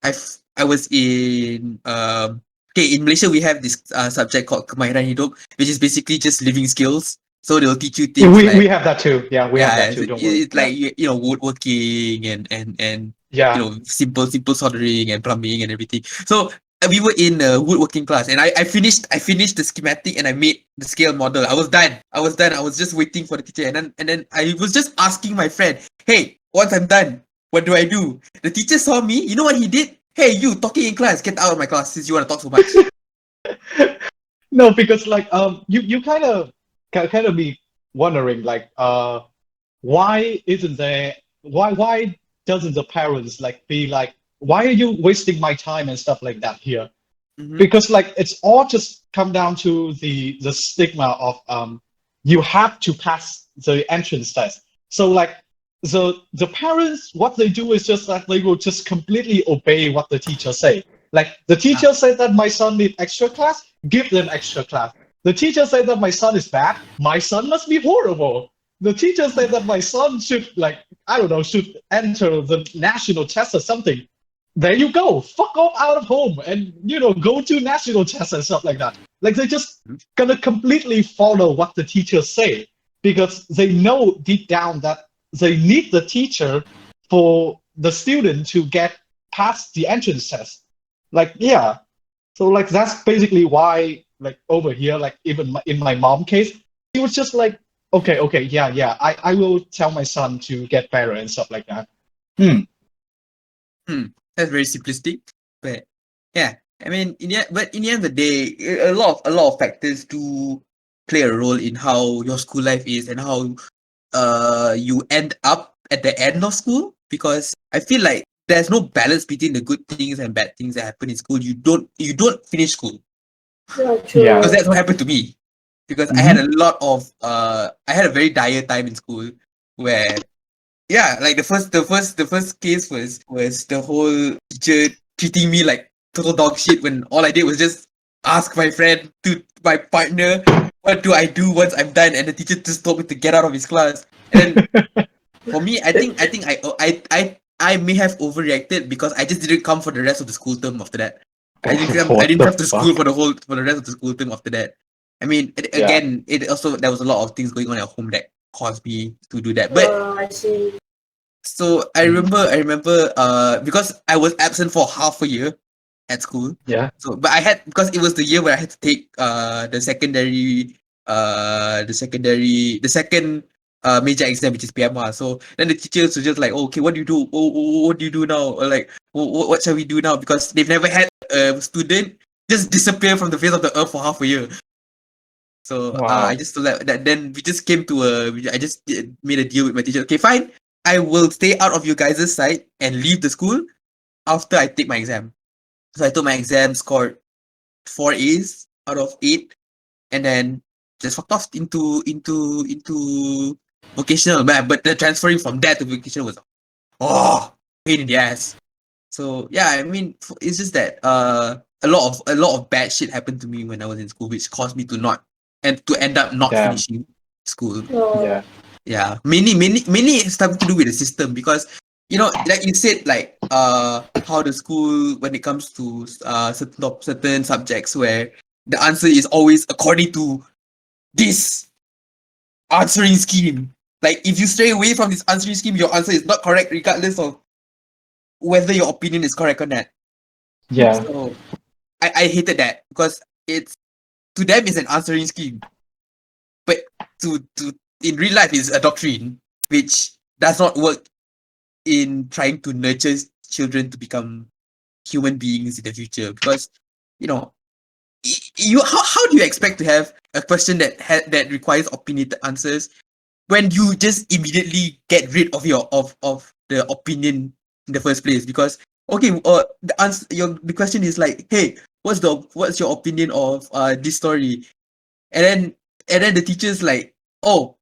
in okay, in Malaysia we have this subject called Kemahiran Hidup, which is basically just living skills. So they'll teach you Yeah, things we like, have that too. Yeah, we have yeah, that too. Don't worry. it's Yeah. like you know, woodworking and you Yeah. know, simple soldering and plumbing and everything. So we were in a woodworking class, and I finished the schematic and I made the scale model. I was done. I was done. I was just waiting for the teacher, and then I was just asking my friend, "Hey, once I'm done, what do I do?" The teacher saw me. You know what he did? Hey, you talking in class, get out of my class since you want to talk so much. No, because like you kind of be wondering like why isn't there why doesn't the parents like be like why are you wasting my time and stuff like that here? Mm-hmm. Because like it's all just come down to the stigma of you have to pass the entrance test. So like the parents what they do is just that they will just completely obey what the teacher say. Like the Ah, teacher said that my son need extra class, give them extra class. The teacher said that my son is bad, my son must be horrible. The teacher said that my son should like I don't know should enter the national test or something. There you go. Fuck off out of home and go to national tests and stuff like that. Like they just gonna completely follow what the teachers say because they know deep down that they need the teacher for the student to get past the entrance test. Like yeah, so like that's basically why like over here, like even in my mom case, he was just like, okay, yeah, I will tell my son to get better and stuff like that. Hmm. that's very simplistic, but yeah, I mean, but in the end of the day, a lot of factors do play a role in how your school life is and how you end up at the end of school. Because I feel like there's no balance between the good things and bad things that happen in school. You don't finish school, Yeah, Yeah. because true. that's what happened to me. Because Hmm. I had a very dire time in school where, yeah, like the first case was the whole teacher treating me like total dog shit when all I did was just ask my partner, what do I do once I'm done, and the teacher just told me to get out of his class. And then for me, I think I may have overreacted because I just didn't come for the rest of the school term after that. I What didn't the come to school fuck? for the rest of the school term after that. I mean, Yeah. again, it also there was a lot of things going on at home that caused me to do that. But I see. so Mm. I remember because I was absent for half a year at school. Yeah. So but I had, because it was the year where I had to take the second major exam, which is PMR. So then the teachers were just like, oh, okay, what do you do? What do you do now? Or like, what shall we do now? Because they've never had a student just disappear from the face of the earth for half a year. So I Wow. just told that. Then we just came to I just made a deal with my teacher. Okay, fine. I will stay out of your guys' side and leave the school after I take my exam. So I took my exam, scored 4 A's out of 8, and then just fucked off into vocational. But the transferring from that to vocational was, oh, pain in the ass. So yeah, I mean, it's just that a lot of bad shit happened to me when I was in school, which caused me to end up not Damn. finishing school. Oh, Yeah. Yeah, mainly it's something to do with the system. Because like you said, like how the school, when it comes to certain subjects, where the answer is always according to this answering scheme. Like if you stray away from this answering scheme, your answer is not correct regardless of whether your opinion is correct or not. Yeah. So I hated that, because it's to them it's an answering scheme, but to in real life it's a doctrine which does not work in trying to nurture children to become human beings in the future. Because you know you how do you expect to have a question that requires opinionated answers when you just immediately get rid of the opinion in the first place? Because okay, the question is like, hey, what's your opinion of this story? And then the teacher's like, oh,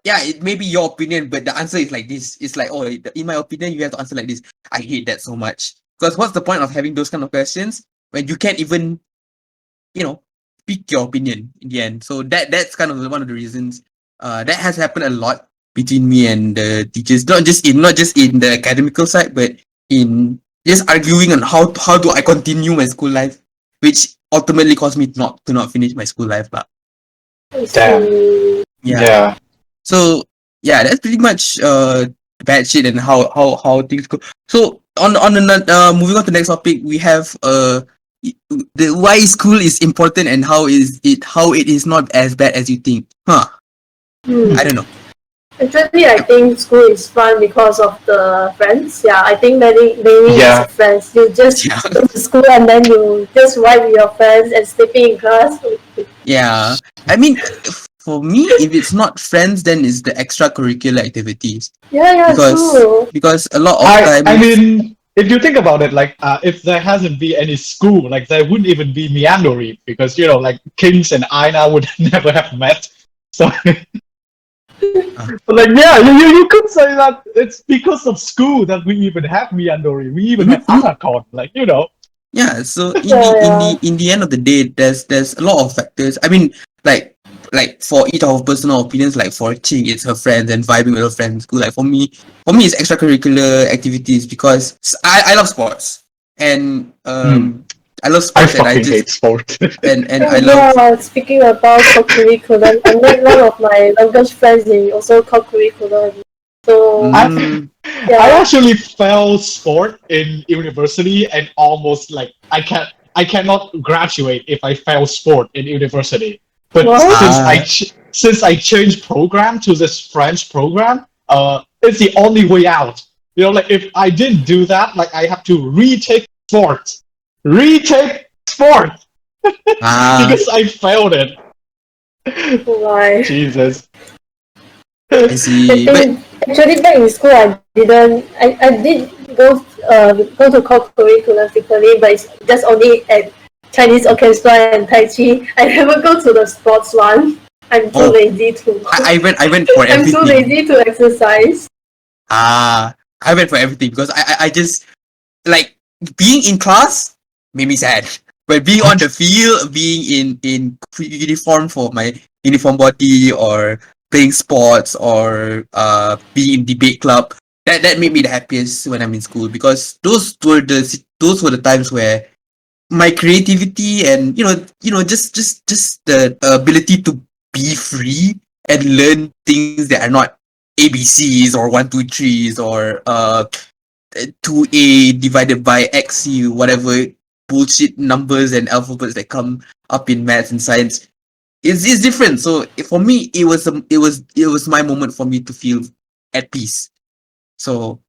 yeah, it may be your opinion, but the answer is like this. It's like, oh, in my opinion, you have to answer like this. I hate that so much. Because what's the point of having those kind of questions when you can't even, speak your opinion in the end? So that's kind of one of the reasons. That has happened a lot between me and the teachers, not just in the academical side, but in just arguing on how do I continue my school life, which ultimately caused me to not finish my school life. But I Damn. see. Yeah. so yeah, that's pretty much bad shit and how things go. So moving on to the next topic, we have the why school is important and how it is not as bad as you think. I don't know. Actually, I think school is fun because of the friends. Yeah, I think mainly Yeah. it's friends. You just Yeah. go to school and then you just ride with your friends and sleeping in class. Yeah. I mean, for me, if it's not friends, then it's the extracurricular activities. Yeah, Because true. because a lot of I times, mean, if you think about it, like if there hasn't been any school, like there wouldn't even be MYANDORI because like Kings and Aina would never have met. So like yeah, you could say that it's because of school that we even have MYANDORI. We even have Anacon, like yeah. So in the in Yeah. the in the end of the day, there's a lot of factors. I mean, like for each of our personal opinions, like for Ching, it's her friends and vibing with her friends in school. Like for me, it's extracurricular activities because I love sports and Hmm. I love I sports and I fucking just hate sport. and Oh I love yeah, speaking about co-curriculum, I met one of my youngest friends in also co-curriculum. So I mm, I yeah. actually failed sport in university and almost like I cannot graduate if I fail sport in university. But What? since I changed program to this French program, it's the only way out. Like if I didn't do that, like I have to retake sport ah because I failed it. Why? Jesus. I I see, but think actually back in school I did go to co-curriculum frequently, but it's just only at Chinese orchestra and Tai Chi. I never go to the sports one. I'm too oh, lazy to I went for I'm too everything. lazy to exercise. I went for everything because I just like being in class made me sad. But being on What? the field, being in uniform for my uniform body, or playing sports, or being in debate club, that made me the happiest when I'm in school because those were the times where my creativity and just the ability to be free and learn things that are not ABCs or 1 2 3s or 2a divided by xu, whatever bullshit numbers and alphabets that come up in maths and science. It's different. So for me, it was my moment for me to feel at peace. So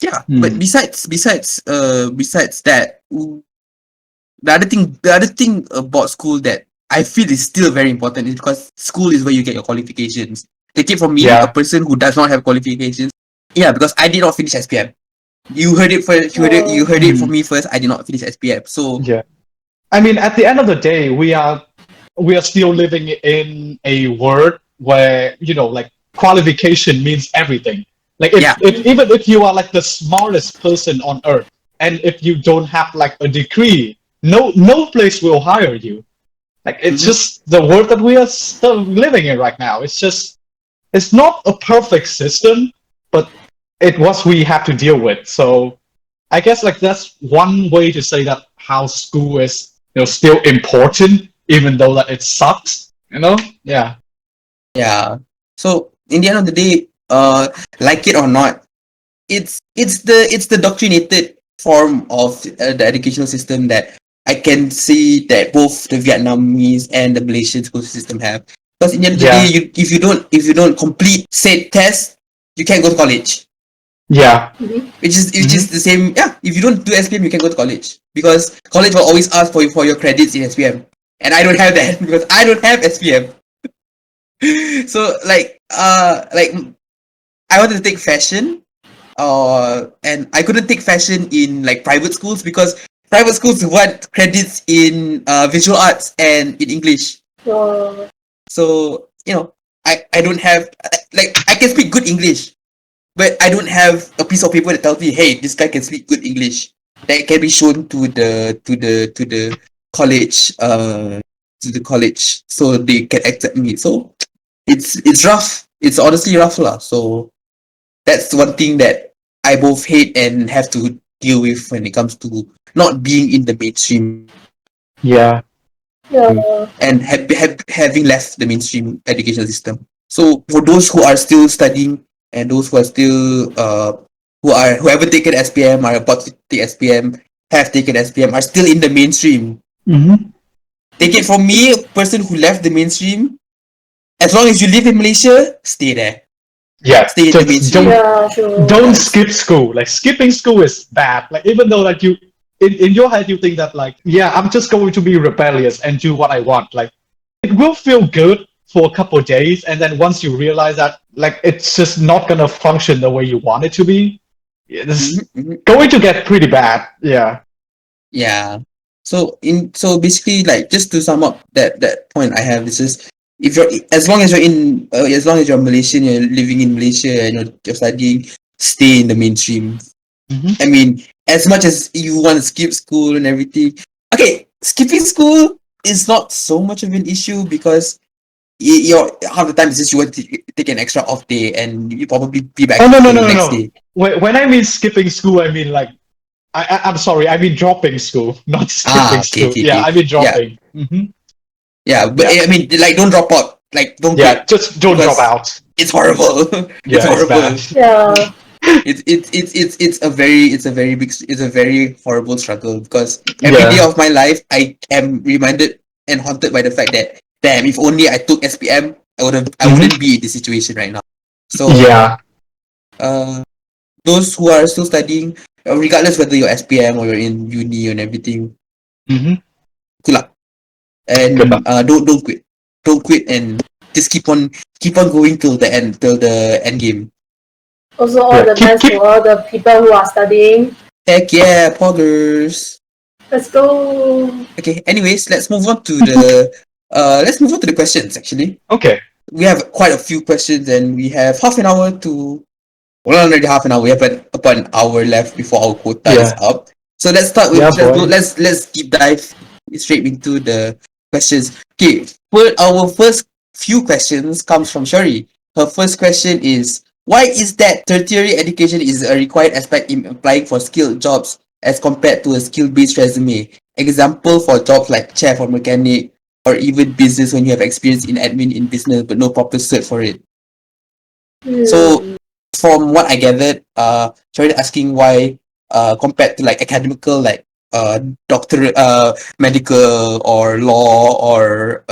yeah, but Hmm. besides that, the other thing about school that I feel is still very important is because school is where you get your qualifications. Take it from me, a Yeah. person who does not have qualifications. Yeah, because I did not finish SPM. You heard it first. You heard it from Hmm. me first. I did not finish SPM. So Yeah. I mean, at the end of the day, we are still living in a world where like qualification means everything. Like yeah. even if you are like the smartest person on earth, and if you don't have like a degree, no place will hire you. Like it's Mm-hmm. just the world that we are still living in right now. It's not a perfect system, but it was we have to deal with. So I guess like that's one way to say that how school is still important, even though that it sucks. Yeah. Yeah. So in the end of the day, like it or not, it's the doctrinated form of the educational system that I can see that both the Vietnamese and the Malaysian school system have. Because in the end of the day, Yeah. if you don't complete said test, you can't go to college. Yeah. Which is Hmm. the same. Yeah, if you don't do SPM, you can go to college because college will always ask for your credits in SPM, and I don't have that because I don't have SPM. So like I wanted to take fashion, and I couldn't take fashion in like private schools because private schools want credits in visual arts and in English. Oh. So, I don't have, like, I can speak good English, but I don't have a piece of paper that tells me, hey, this guy can speak good English. That can be shown to the college, so they can accept me. So it's rough. It's honestly rough lah. So that's one thing that I both hate and have to deal with when it comes to not being in the mainstream. Yeah. Yeah. And having left the mainstream education system. So for those who are still studying and those who are still who haven't taken SPM, are about to take SPM, have taken SPM, are still in the mainstream. Mm-hmm. Take it from me, a person who left the mainstream. As long as you live in Malaysia, stay there. Yeah. Stay in the mainstream. Yeah, sure. Don't skip school. Like skipping school is bad. Like even though like you in your head you think that like, yeah, I'm just going to be rebellious and do what I want. Like it will feel good for a couple of days, and then once you realize that like it's just not gonna function the way you want it to be, it's going to get pretty bad. Yeah. Yeah. So basically, like, just to sum up that point I have, this is, if you're as long as you're Malaysian, you're living in Malaysia and you're studying, stay in the mainstream. I mean, as much as you want to skip school and everything, okay, skipping school is not so much of an issue because you're half the time it's just you want to take an extra off day and you probably be back Oh no the next day. When I mean skipping school, I mean like I'm sorry, I mean dropping school, not skipping school. Okay. Yeah, I mean dropping. Yeah. Yeah, but I mean, like, don't drop out. Like, don't quit. Just don't drop out. It's horrible. It's horrible. Yeah. It's a very horrible struggle because every day of my life I am reminded and haunted by the fact that, damn, if only I took SPM, I wouldn't be in this situation right now. So those who are still studying, regardless whether you're SPM or you're in uni and everything, good luck. And don't quit. Don't quit and just keep on going till the end game. Also, all the best to all the people who are studying. Heck yeah, poggers. Let's go. Okay, anyways, let's move on to the questions actually. Okay. We have quite a few questions and we have half an hour to, well, not already half an hour, we have about an hour left before our quota is up. So let's start with let's deep dive straight into the questions. Okay, our first few questions comes from Shari. Her first question is, why is that tertiary education is a required aspect in applying for skilled jobs as compared to a skill-based resume? Example for jobs like chef or mechanic, or even business when you have experience in admin in business but no proper cert for it. So from what I gathered, Shari asking why compared to like academical, like doctorate, medical or law or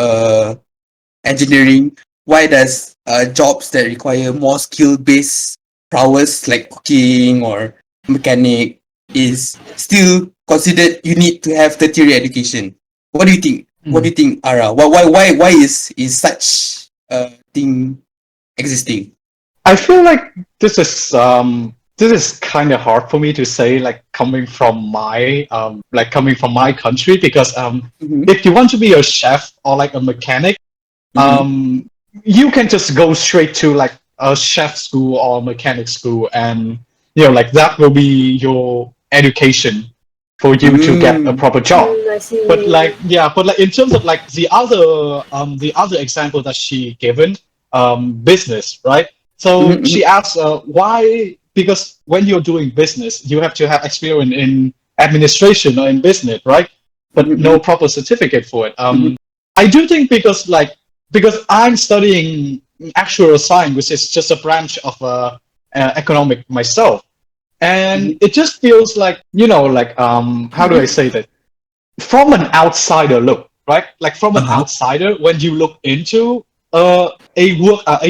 engineering, why does jobs that require more skill-based prowess like cooking or mechanic is still considered you need to have tertiary education? What do you think? What do you think, Ara? Why is such a thing existing? I feel like this is kind of hard for me to say, like coming from my country, because if you want to be a chef or like a mechanic, you can just go straight to like a chef school or mechanic school, and like that will be your education for you to get a proper job. But like in terms of like the other example that she given, business, right? So she asks why, because when you're doing business, you have to have experience in administration or in business, right? But no proper certificate for it. I do think because I'm studying actuarial science, which is just a branch of economic myself, and it just feels like how do I say that? From an outsider look, right? Like from an outsider, when you look into a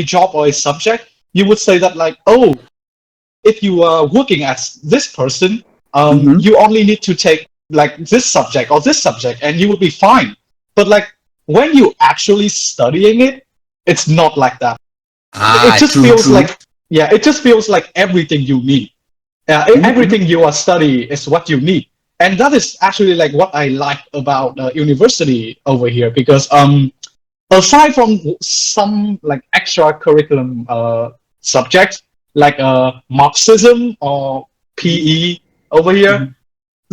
job or a subject, you would say that like, oh, if you are working as this person, you only need to take like this subject or this subject, and you will be fine. But like when you actually studying it, it's not like that. It just feels like it just feels like everything you need. Everything you are studying is what you need. and that is actually like what I like about university over here, because aside from some like extra curriculum subjects like Marxism or PE over here, Mhm.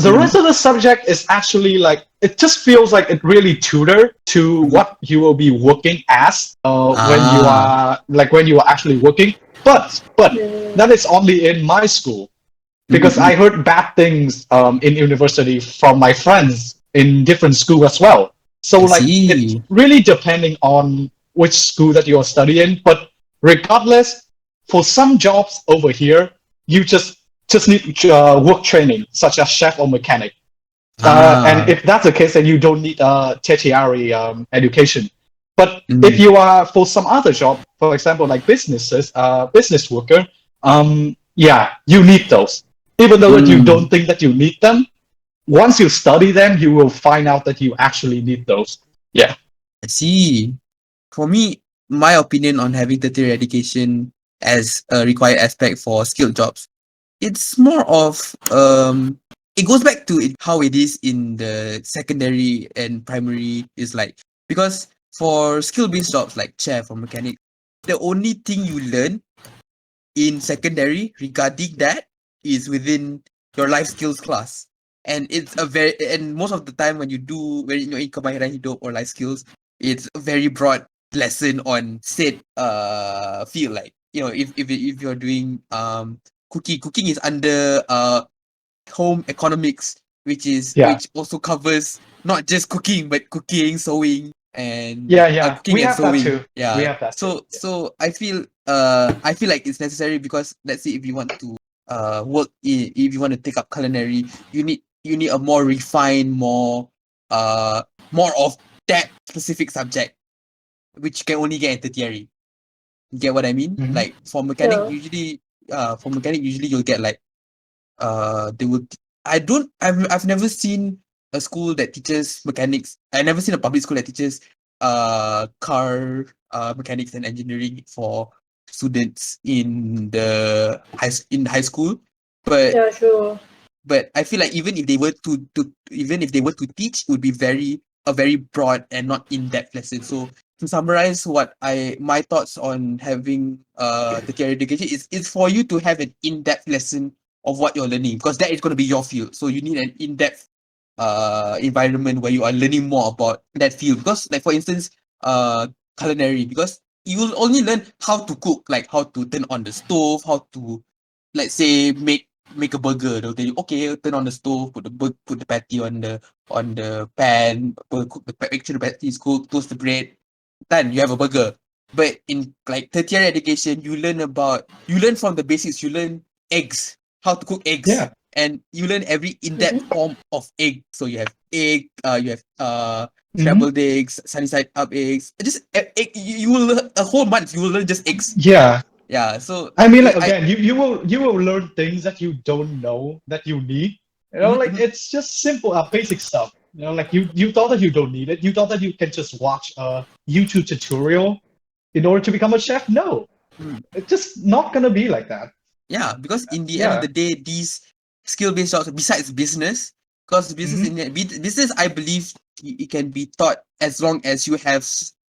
the rest of the subject is actually like, it just feels like it really tutor to Mhm. what you will be working as Ah. when you are actually working. But Mm, that is only in my school, Mhm, because I mhm. heard bad things in university from my friends in different school as well. So I like it's see. really depending on which school that you are studying. But regardless, for some jobs over here, you just need work training, such as chef or mechanic. And Ah. if that's the case, then you don't need a tertiary education. But if Mhm. you are for some other job, for example, like business worker, yeah, you need those. Even though that you don't Mm. think that you need them, once you study them, you will find out that you actually need those. Yeah. I see. For me, my opinion on having tertiary education as a required aspect for skilled jobs, it's more of it goes back to how it is in the secondary and primary is like, because for skill-based jobs like chef or mechanic, the only thing you learn in secondary regarding that is within your life skills class. And it's a very, and most of the time when you're in kemahiran hidup or life skills, it's a very broad lesson on said field. Like, if you're doing cooking is under home economics, Yeah. which also covers not just cooking but cooking, sewing, and Yeah. Yeah. cooking We and have that sewing. too. We Yeah. have that too. Yeah. So I feel like it's necessary, because let's say if you want to if you want to take up culinary, you need a more refined, uh more of that specific subject, which you can only get in tertiary. You get what I mean? Mhm. Like yeah. for mechanic usually you'll get like they would I don't I've never seen a school that teaches mechanics. I never seen a public school that teaches car mechanics and engineering for students in high school. But Yeah, sure. I feel like even if they were to teach, it would be a very broad and not in-depth lesson. So to summarize what I my thoughts on having the theory education is for you to have an in-depth lesson of what you're learning, because that is going to be your field. So you need an in-depth environment where you are learning more about that field. Because like for instance, culinary, because you will only learn how to cook, like how to turn on the stove, how to, let's say, make a burger. They'll tell you, okay, turn on the stove, put the patty on the pan, make sure the patty is cooked, toast the bread, done, you have a burger. But in like tertiary education, you learn from the basics. You learn eggs, how to cook eggs, Yeah. and you learn every in-depth Mm-hmm. form of egg. So you have egg, you have Mhm. scrambled eggs, sunny side up eggs. Just egg. You will learn a whole month. You will learn just eggs. Yeah. Yeah. So I mean, like I again, you will learn things that you don't know that you need. mhm, Like mhm. it's just simple, basic stuff. Like you thought that you don't need it. You thought that you can just watch a YouTube tutorial in order to become a chef. No, Mm. it's just not gonna be like that. Yeah, because in the end of the Yeah. day, these skill-based jobs, besides business, because Hmm. business, I believe it can be taught as long as you have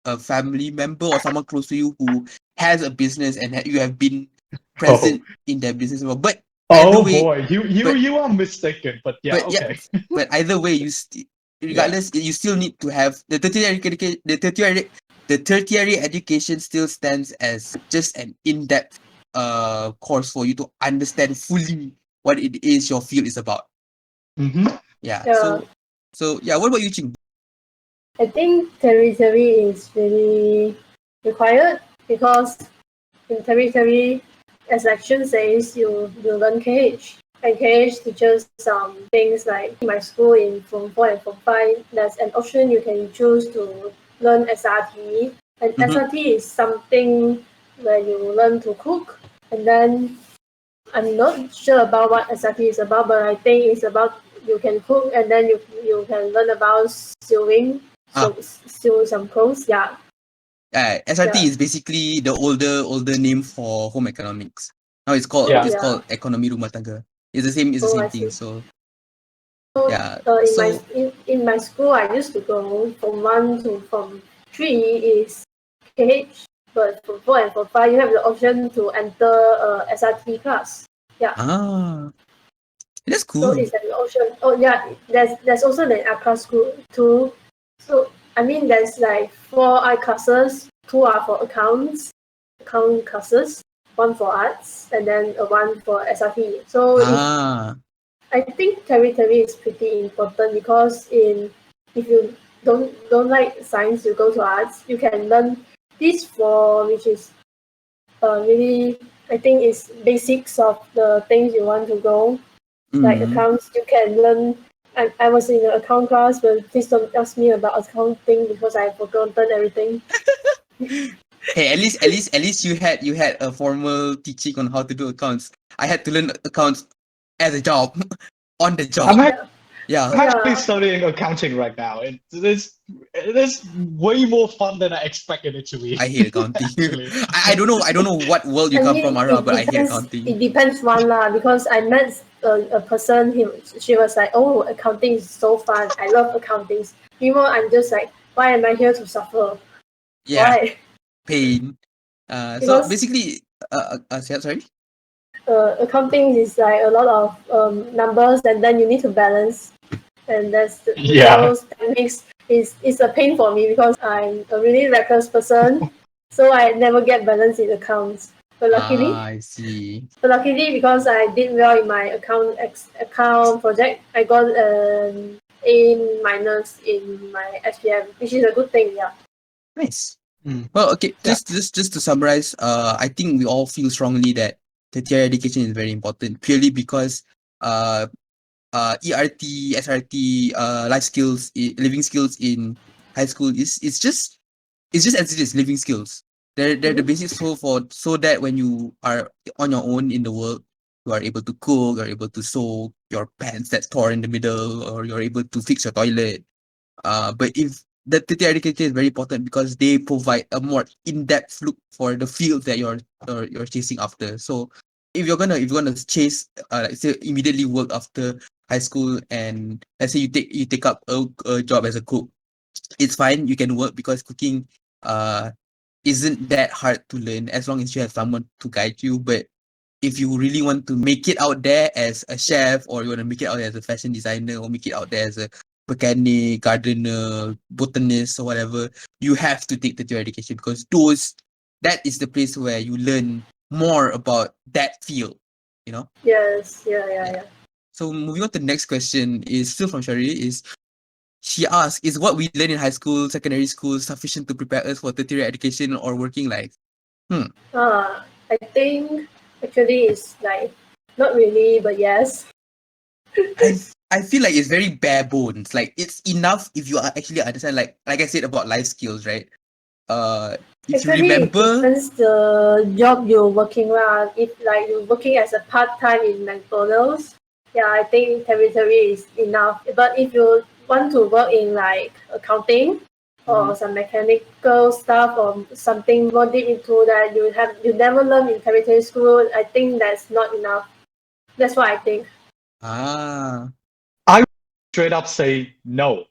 a family member or someone close to you who has a business, and you have been Oh, present in their business as well. But either oh way, boy, you but you are mistaken. But yeah, but yeah, okay. but either way, Yeah. regardless, you still need to have the tertiary education still stands as just an in-depth course for you to understand fully what it is your field is about. Hmm. Yeah. Yeah. So yeah, what about you, Ching? I think territory is really required because in territory, as action says, you learn KH. And KH teaches things like in my school in Form 4 and Form 5, there's an option you can choose to learn SRT. And Mm-hmm. SRT is something where you learn to cook. And then I'm not sure about what SRT is about, but I think it's about you can cook and then you can learn about sewing, Ah, so sew some clothes. Yeah, SRT yeah, is basically the older name for home economics. Now Yeah. it's yeah. called economy rumah tangga. It's the Oh, same I thing. see. So Yeah. In my So in my school, I used to go from 3 is KH, but from 4 and from 5, you have the option to enter SRT class. Yeah. that's So cool. it's an option. Oh yeah, there's also the art class school too. So I mean, there's like 4 art classes. 2 are for account classes. 1 for arts, and then 1 for SRT. So I think territory is pretty important because if you don't like science, you go to arts. You can learn this for which is really, I think is basics of the things you want to go. Like Mm. accounts, you can learn. I was in an account class, but please don't ask me about accounting because I've forgotten everything. Hey, at least you had a formal teaching on how to do accounts. I had to learn accounts as a job, on the I'm job. ac- Yeah, Yeah, I'm actually yeah. studying accounting right now. It is way more fun than I expected it to be. I hate accounting. Actually. I don't know what world you I come mean, from, Ara, it but I hate depends. accounting. It depends one lah. Because I met a person. She was like, "Oh, accounting is so fun. I love accounting." Meanwhile, I'm just like, "Why am I here to suffer? Yeah, Why?" pain. So Because basically, sorry. accounting is like a lot of numbers, and then you need to balance. And Yeah. those techniques is a pain for me because I'm a really reckless person, so I never get balance in accounts. But luckily, I see. because I did well in my account project, I got an A minus in my SPM, which is a good thing. Yeah. Nice. Well, okay. Yeah. Just to summarize, I think we all feel strongly that tertiary education is very important, purely because uh ERT, SRT, life skills, living skills in high school it's just as it is, living skills. They're the Mm-hmm. basics so that when you are on your own in the world, you are able to cook, you're able to sew your pants that's torn in the middle, or you're able to fix your toilet. But if the tertiary education is very important because they provide a more in-depth look for the field that you're chasing after. So if you're gonna chase like say immediately work after high school, and let's say you take up a job as a cook, it's fine. You can work because cooking uh isn't that hard to learn as long as you have someone to guide you. But if you really want to make it out there as a chef, or you want to make it out there as a fashion designer, or make it out there as a mechanic, gardener, botanist, or whatever, you have to take the tertiary education because that is the place where you learn more about that field, you know? Yes. Yeah. Yeah. Yeah. So moving on to the next question is still from Shari. She asks, is what we learn in high school, secondary school sufficient to prepare us for tertiary education or working life? I think actually it's like not really, but yes. I I feel like it's very bare bones. Like it's enough if you actually understand, like I said about life skills, right? If you Actually, it remember, depends the job you're working on. If like you're working as a part time in McDonald's, yeah, I think territory is enough. But if you want to work in like accounting or some mechanical stuff or something more deep into that you never learn in territory school, I think that's not enough. That's what I think. ah, I would straight up say no.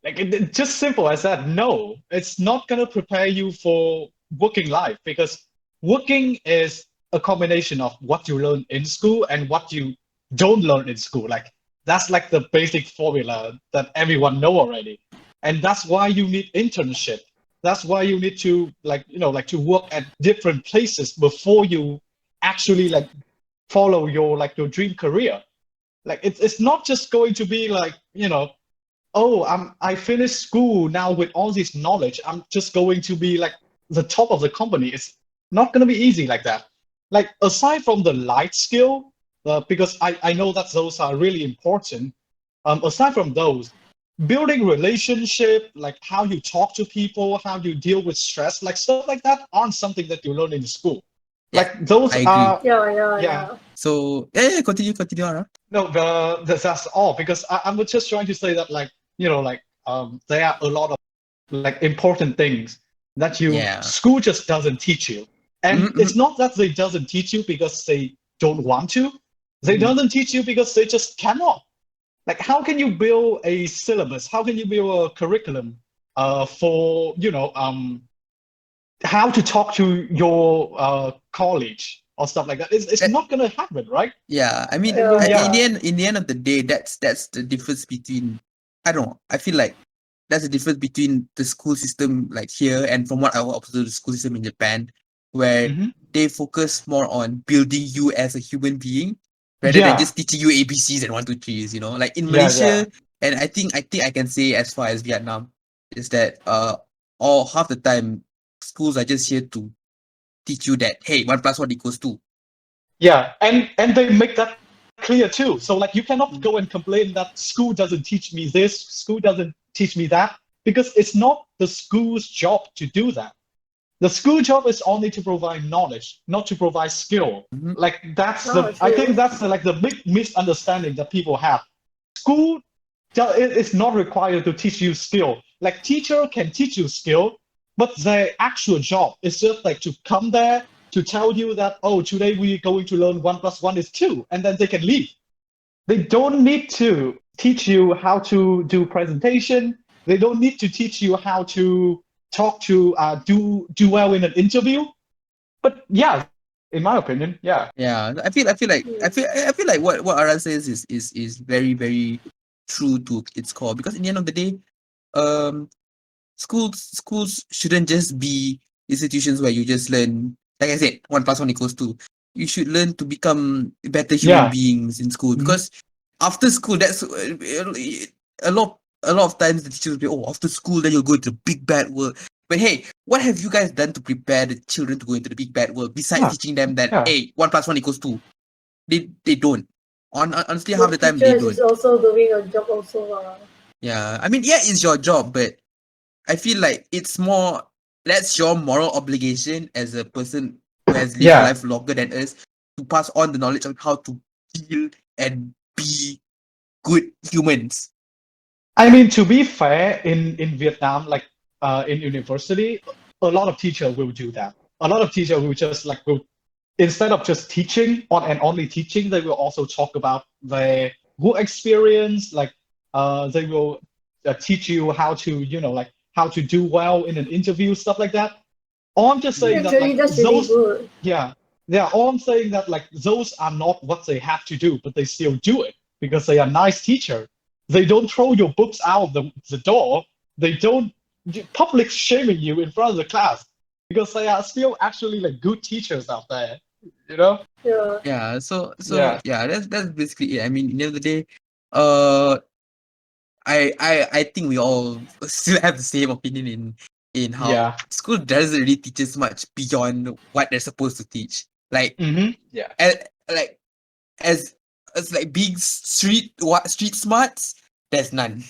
Like just simple as that. No, it's not gonna prepare you for working life because working is a combination of what you learn in school and what you don't learn in school. Like that's like the basic formula that everyone know already. And that's why you need internship. That's why you need to like to work at different places before you actually like follow your dream career. Like it's not just going to be like, oh, I finished school now with all this knowledge. I'm just going to be like the top of the company. It's not going to be easy like that. Like aside from the light skill, because I know that those are really important. Aside from those, building relationship, like how you talk to people, how you deal with stress, like stuff like that, aren't something that you learn in school. yeah, Like those I agree. are, Yeah, yeah, yeah. yeah. So yeah, continue, Ara. No, that's all because I'm just trying to say that like there are a lot of like important things that you Yeah. school just doesn't teach you, and Mm-hmm, it's not that they doesn't teach you because they don't want to, they mm-hmm. doesn't teach you because they just cannot. Like, how can you build a syllabus? How can you build a curriculum for, how to talk to your college or stuff like that? It's That, not gonna happen, right? yeah, I mean, I mean, in yeah, the end of the day, that's the difference between. I don't know. I feel like that's the difference between the school system like here and from what I observe the school system in Japan, where hmm they focus more on building you as a human being rather than yeah, just teaching you ABCs and 1, 2, 3s. You know, like in yeah, Malaysia, yeah, and I think I can say as far as Vietnam is that all half the time schools are just here to teach you that hey 1 plus 1 equals 2. yeah, and they make that clear too. So like, you cannot Mm. go and complain that school doesn't teach me this, school doesn't teach me that, because it's not the school's job to do that. The school job is only to provide knowledge, not to provide skill. Mhm. Like, Oh, I think true. that's like the big misunderstanding that people have. School it is not required to teach you skill. Like, teacher can teach you skill, but their actual job is just like to come there to tell you that, oh, today we're going to learn 1 plus 1 is 2, and then they can leave. They don't need to teach you how to do presentation. They don't need to teach you how to talk to do well in an interview. But yeah, in my opinion, yeah, Yeah, I feel like what Aran says is very very true to its core because in the end of the day, um, schools shouldn't just be institutions where you just learn. Like I said, 1 plus 1 equals 2. You should learn to become better human yeah, beings in school mhm, because after school, that's a lot of times the teachers will be after school then you'll go into the big bad world. But hey, what have you guys done to prepare the children to go into the big bad world besides yeah, teaching them that yeah. hey 1 plus 1 equals 2? They don't. Honestly, half The the time they teachers is don't. also doing a job also. Yeah, I mean, yeah, it's your job, but I feel like it's more that's your moral obligation as a person who has lived Yeah. life longer than us to pass on the knowledge of how to deal and be good humans. I mean, to be fair, in Vietnam, like in university, a lot of teachers will do that. A lot of teachers will just like will instead of just teaching on and only teaching, they will also talk about their work experience. Like they will teach you how to, like how to do well in an interview, stuff like that. All I'm just saying that Actually, like that's really those, good. yeah, yeah. All I'm saying that like those are not what they have to do, but they still do it because they are nice teacher. They don't throw your books out the door. They don't public shaming you in front of the class because they are still actually like good teachers out there. You know? Yeah. Yeah, so Yeah, yeah, that's basically it. I mean, in the end of the day, uh, I think we all still have the same opinion in how yeah, school doesn't really teach us much beyond what they're supposed to teach. Like, yeah, like as like being street smarts, there's none.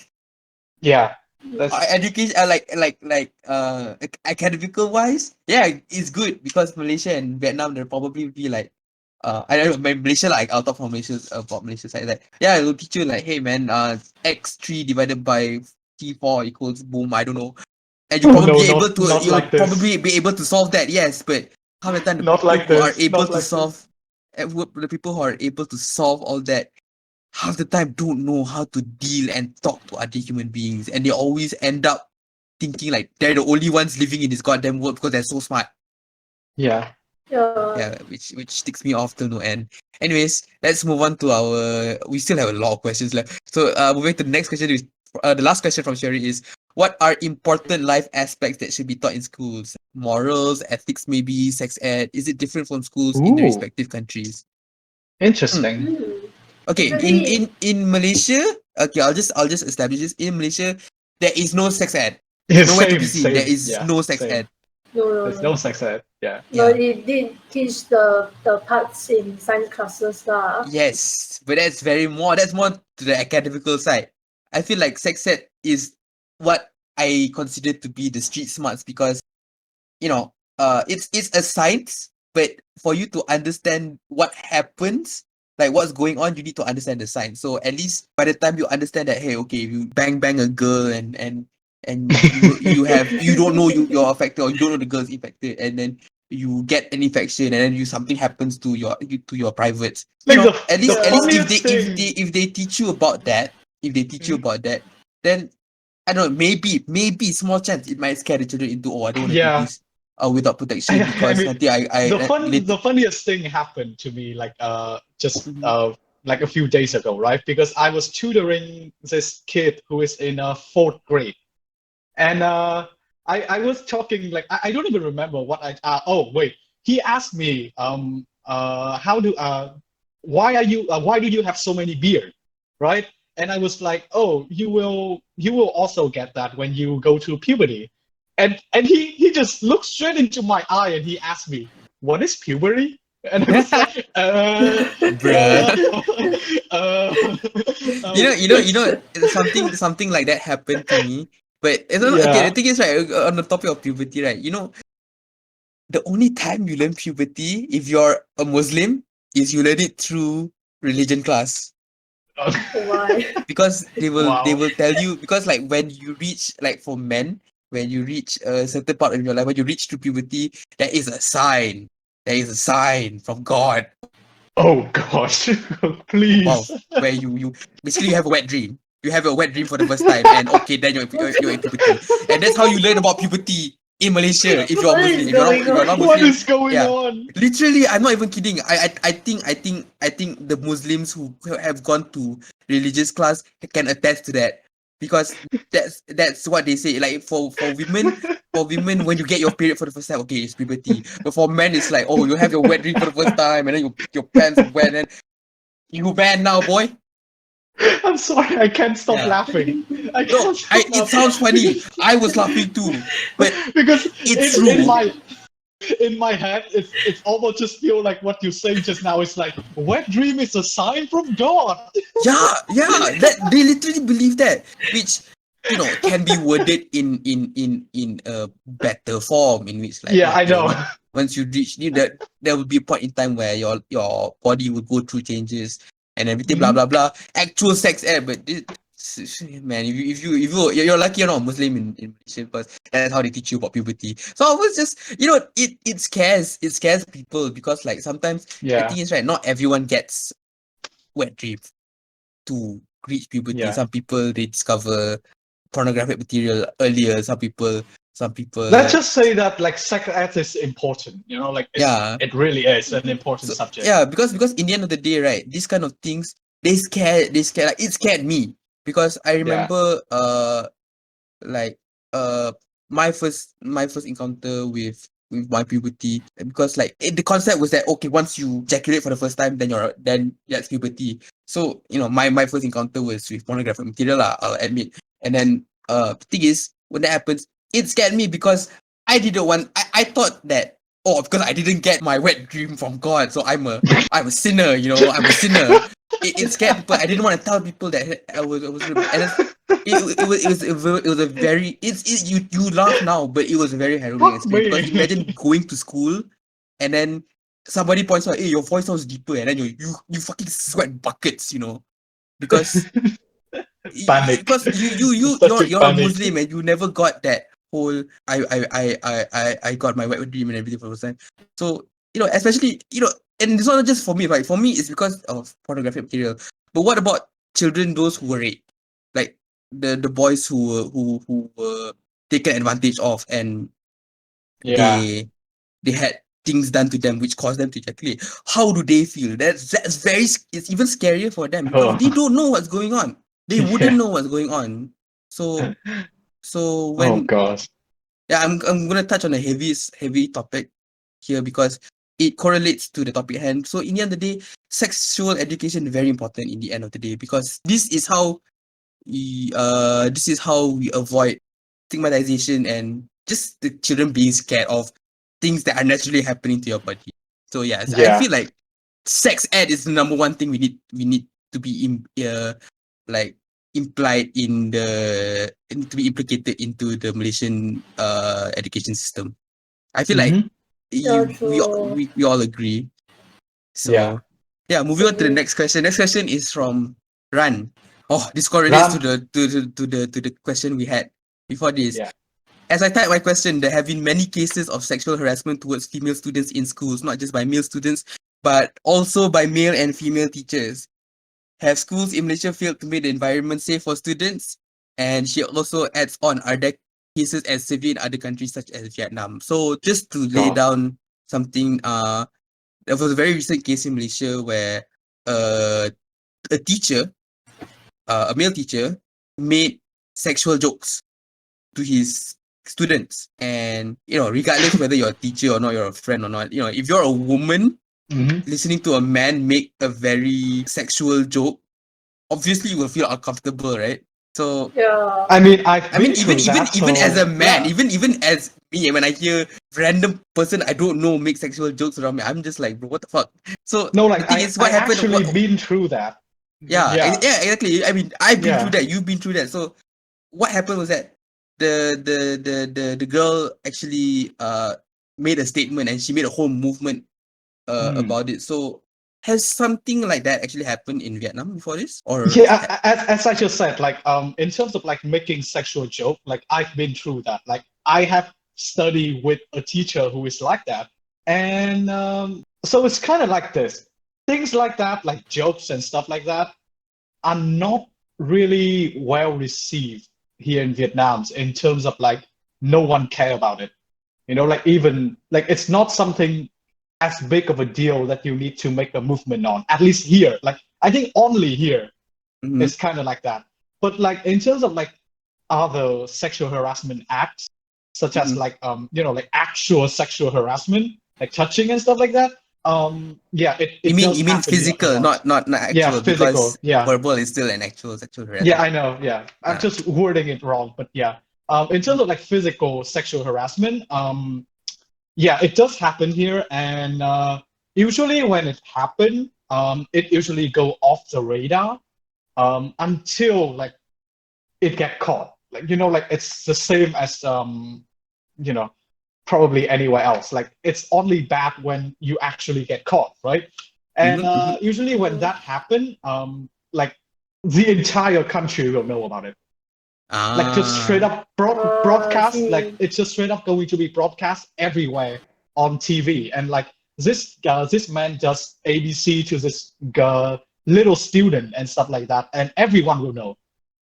yeah. That's Education academical wise, yeah, it's good because Malaysia and Vietnam they'll probably be like I don't know Malaysia, like I'll talk from Malaysia about Malaysia side, like yeah, it'll teach you like hey man, x3 divided by t4 equals boom, I don't know, and oh no, not you'll like this. probably be able to solve that, yes, but half the time the Not people like who are this. able Not to like this. solve the people who are able to solve all that half the time don't know how to deal and talk to other human beings, and they always end up thinking like they're the only ones living in this goddamn world because they're so smart. Yeah. Yeah. Yeah, which ticks me off to no end. Anyways, let's move on to our. We still have a lot of questions left. So, moving to the next question is the last question from Sherry is: what are important life aspects that should be taught in schools? Morals, ethics, maybe sex ed. Is it different from schools in the Ooh, respective countries? Hmm. interesting. Okay, Actually, in Malaysia, okay, I'll just establish this. In Malaysia, there is no sex ed. Yeah, Nowhere to be seen. There same. is Yeah, no sex same. ed. no, no, There's no no. sex ed. Yeah. Yeah. But it did teach the parts in science classes lah. Yes, but that's more to the academical side. I feel like sex ed is what I consider to be the street smarts because it's a science, but for you to understand what happens, like what's going on, you need to understand the science. So at least by the time you understand that, hey, okay, if you bang a girl and you don't know you're affected, or you don't know the girl's infected, and then you get an infection, and then something happens to your privates. Like At the least Yeah. if they funniest thing. teach you about that, if they teach you about that, then I don't know, maybe small chance it might scare the children into, oh, I don't want to do Yeah. this without protection I because mean, nanti I the later. funniest thing happened to me like just Mhm. like a few days ago, right? Because I was tutoring this kid who is in fourth grade, and I was talking like I don't even remember what I oh wait, he asked me how do why do you have so many beard, right? And I was like, oh, you will also get that when you go to puberty. And he just looked straight into my eye and he asked me, what is puberty? And I was like, Bruh. uh, You know, something like that happened to me. But it's not, okay, the yeah. thing is, right, on the topic of puberty, right, you know, the only time you learn puberty if you're a Muslim is you learn it through religion class. Why? Because they Wow. will tell you, because like when you reach, like for men, when you reach a certain part of your life, when you reach to puberty, there is a sign. There is a sign from God. Oh gosh, Wow, please. where you basically you have a wet dream. You have a wet dream for the first time, and okay, then you're in puberty, and that's how you learn about puberty in Malaysia. If you're What Muslim, is going if you're not on? What Muslim, is going yeah, on? literally, I'm not even kidding. I think the Muslims who have gone to religious class can attest to that, because that's what they say. Like for women, when you get your period for the first time, okay, it's puberty. But for men, it's like, oh, you have your wet dream for the first time, and then your pants are wet, and you bad now, boy. I'm sorry, I can't stop Yeah. laughing. I No, can't stop it laughing sounds funny. I was laughing too, but because it's in true. my head, it's almost just feel like what you say just now is like wet dream is a sign from God. Yeah. That they literally believe that, which can be worded in a better form, in which like, Yeah, I know. once you reach that, there will be a point in time where your body will go through changes and everything, blah Mhm. blah blah. Actual sex ed, but man, you're lucky you're not a Muslim in Malaysia, because that's how they teach you about puberty. So I was just, it scares people, because like sometimes the Yeah, thing is, right, not everyone gets wet dreams to reach puberty. yeah. Some people, they discover pornographic material earlier. Some people, Let's just say that like sex ed is important. You know, like yeah. it really is an important So subject. yeah, because in the end of the day, right, these kind of things, they scare, like it scared me, because I Yeah. remember like uh my first encounter with my puberty, because like the concept was that, okay, once you ejaculate for the first time, then that's puberty. So my first encounter was with pornographic material lah, I'll admit. And then the thing is, when that happens, it scared me, because I thought that, oh, because I didn't get my wet dream from God, so I'm a sinner, I'm a sinner. It scared people. I didn't want to tell people that I was and then it was a very, you laugh now, but it was a very harrowing Fuck experience, because me. imagine going to school, and then somebody points out, hey, your voice sounds deeper, and then you fucking sweat buckets, because Panic. Such a you're a panic. Muslim, and you never got that whole, I got my wet dream and everything for the first time. So especially, and it's not just for me, right? For me, it's because of pornographic material. But what about children, those who were raped, like the boys who were taken advantage of, and Yeah. they had things done to them which caused them to ejaculate? How do they feel? It's even scarier for them, because Oh, they don't know what's going on. They wouldn't yeah. know what's going on. So so Oh when gosh. yeah, I'm gonna touch on a heavy topic here, because it correlates to the topic at hand. So in the end of the day, sexual education is very important in the end of the day, because this is how we avoid stigmatization, and just the children being scared of things that are naturally happening to your body. So yes, I Yeah. feel like sex ed is the number one thing we need to be like implied to be implicated into the Malaysian education system. I feel like Hmm. Yeah, we true. we all agree. Yeah. So yeah, moving on to the Agree. next question. Next question is from Ran. Oh, this correlates to Ram. the question we had before this. Yeah. As I type my question, there have been many cases of sexual harassment towards female students in schools, not just by male students, but also by male and female teachers. have schools in Malaysia failed to make the environment safe for students? And she also adds on, are there cases as severe in other countries such as Vietnam? So just to lay Sure. down something, there was a very recent case in Malaysia where a teacher, a male teacher, made sexual jokes to his students. And, regardless whether you're a teacher or not, you're a friend or not, if you're a woman listening to a man make a very sexual joke, obviously you will feel uncomfortable, right? So Yeah. I mean, I've been even through that, even as so, a man, yeah. even as me, when I hear random person I don't know make sexual jokes around me, I'm just like, bro, what the fuck? So No, the like thing is, I what happened? actually been through that. Yeah. Yeah, exactly. I mean, I've been through Yeah. that. You've been through that. So what happened was that the girl actually made a statement, and she made a whole movement about it. So has something like that actually happened in Vietnam before this, or Yeah, as I just said, like in terms of like making sexual joke, like I've been through that. Like I have studied with a teacher who is like that, and so it's kind of like this. Things like that, like jokes and stuff like that, are not really well received here in Vietnam in terms of like no one care about it. Like even like it's not something as big of a deal that you need to make a movement on. At least here, like I think only here Mhm, it's kind of like that. But like in terms of like other sexual harassment acts, such as mhm. like like actual sexual harassment, like touching and stuff like that. Yeah, it does You mean happen here a physical, lot. not Yeah, actual, because physical. Yeah. verbal is still an actual sexual Yeah, harassment. I know. Yeah, I'm Yeah. just wording it wrong, but yeah. In terms of like physical sexual harassment, yeah, it does happen here, and usually when it happen, it usually go off the radar, until like it get caught. Like like it's the same as you know, probably anywhere else. Like it's only bad when you actually get caught, right? And Mhm, mhm. usually when that happen, like the entire country will know about it. Like just straight Ah, up I broadcast. Like see. it's just straight up going to be broadcast everywhere on TV. And like this man does ABC to this little student and stuff like that, and everyone will know.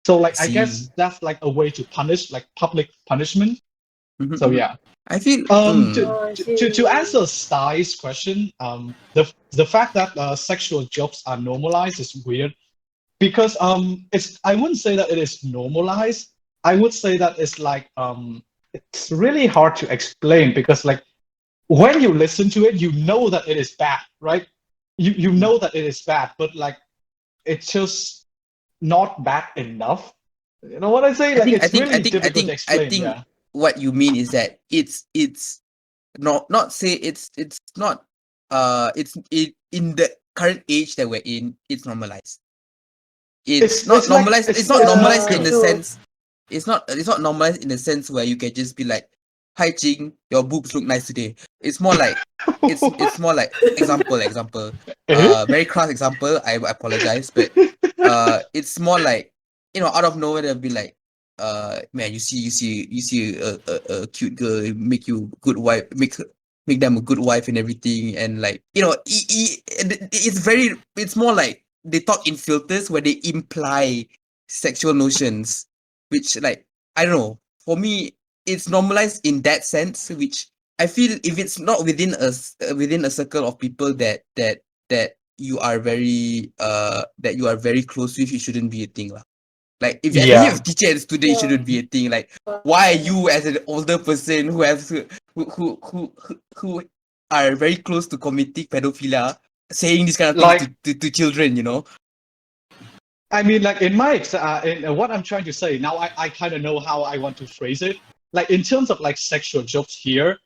So I like I see. guess that's like a way to punish, like public punishment. Mhm, So mhm. yeah. I feel. I To see. answer Stai's question, the fact that sexual jokes are normalized is weird because it's I wouldn't say that it is normalized. I would say that it's like it's really hard to explain because like when you listen to it, you know that it is bad, right? You Mhm. know that it is bad, but like it's just not bad enough. You know what I say? Like it's really difficult to I explain. think Yeah. what you mean is that it's not say it's not in the current age that we're in, it's normalized. It's not It's like normalized. It's not it's not normalized in Yeah, the good. true. sense. It's not normalized in the sense where you can just be like, "Hi Jing, your boobs look nice today." It's more like it's more like example. Eh? Very crass example. I apologize, but it's more like, out of nowhere they'll be like, man, you see a cute girl, make you good wife, make them a good wife and everything, and like, it's more like they talk in filters where they imply sexual notions, which, like, I don't know. For me, it's normalized in that sense, which I feel if it's not within a circle of people that you are very close with, it shouldn't be a thing, lah. Like, if especially Yeah. if teacher and student, it Yeah. shouldn't be a thing. Like, why are you as an older person who are very close to committing pedophilia saying these kind of things Like to children? I mean, like in my in what I'm trying to say now, I kind of know how I want to phrase it. Like in terms of like sexual jokes here,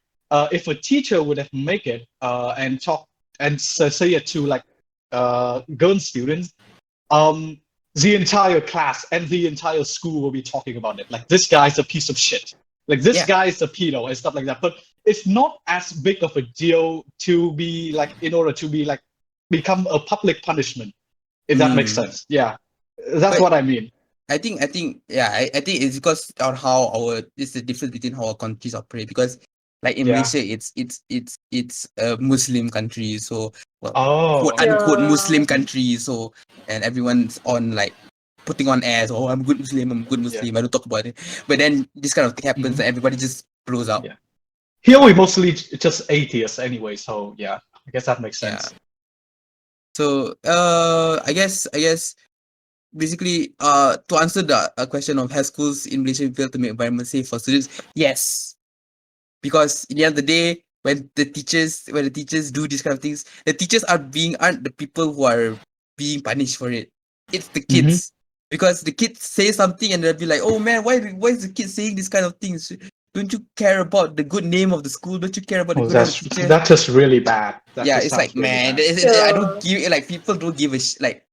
if a teacher would have make it and talk and say it to like girl students, um, the entire class and the entire school will be talking about it. Like this guy's a piece of shit. Like this Yeah. guy is a pedo and stuff like that. But it's not as big of a deal to be like in order to be like become a public punishment, if that makes Mm. sense. Yeah. That's But what I mean. I think, yeah, I think it's because on how it's the difference between how our countries operate, because Like in Yeah. Malaysia, it's a Muslim country, so well, quote Oh, okay. unquote Yeah. Muslim country. So and everyone's on like putting on airs. Oh, I'm good Muslim. I'm good Yeah. Muslim. I don't talk about it. But then this kind of thing happens, Mhm. and everybody just blows out. Yeah. Here we mostly just atheists anyway, so yeah, I guess that makes Yeah. sense. So I guess basically to answer the question of has schools in Malaysia failed to make environment safe for students? Yes, because in the end of the day, when the teachers do these kind of things, the teachers aren't the people who are being punished for it. It's the Hmm. kids, because the kids say something and they'll be like, oh man, why is the kid saying this kind of things? Don't you care about the good name of the school? Don't you care about the Oh, good name of the teacher? that's just really bad. That Yeah, just it's like, sounds really man, bad. I don't Yeah. give, like, people don't give a like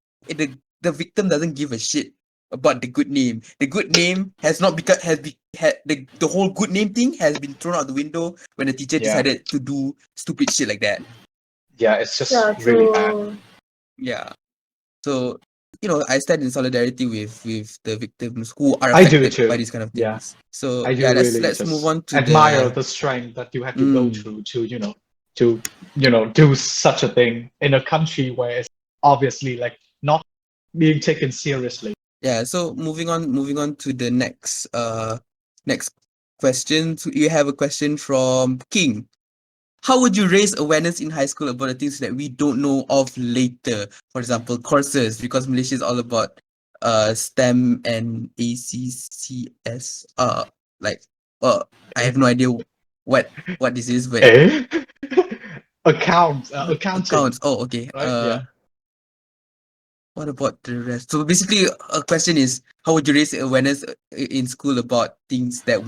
the victim doesn't give a shit about the good name. The good name has not become has be had the whole good name thing has been thrown out the window when the teacher Yeah. decided to do stupid shit like that. Yeah, it's just Yeah. really bad. True. Yeah. So, I stand in solidarity with the victims who are I do affected by too. these kind of Yeah, things. So I yeah, do really let's move just on to admire the the strength that you had to go mm, through to, do such a thing in a country where it's obviously like not being taken seriously. yeah, so moving on to the next question. So you have a question from King. How would you raise awareness in high school about the things that we don't know of later? For example, courses, because Malaysia is all about STEM and ACCS. Like I have no idea what this is, but Eh? Accounting, accounts. Oh, okay. right? Yeah. What about the rest? So basically, a question is, how would you raise awareness in school about things that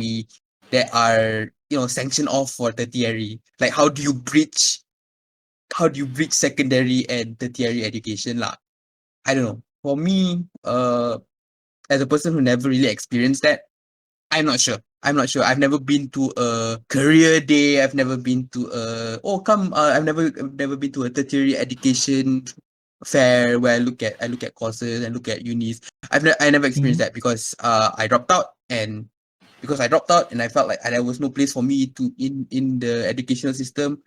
are sanctioned off for tertiary? Like, how do you bridge secondary and tertiary education, lah? I don't know. For me, as a person who never really experienced that, I'm not sure. I'm not sure. I've never been to a career day. I've never been to I've never been to a tertiary education fair where I look at courses and look at unis. I never experienced Mhm. that because I dropped out, and I felt like there was no place for me to in the educational system.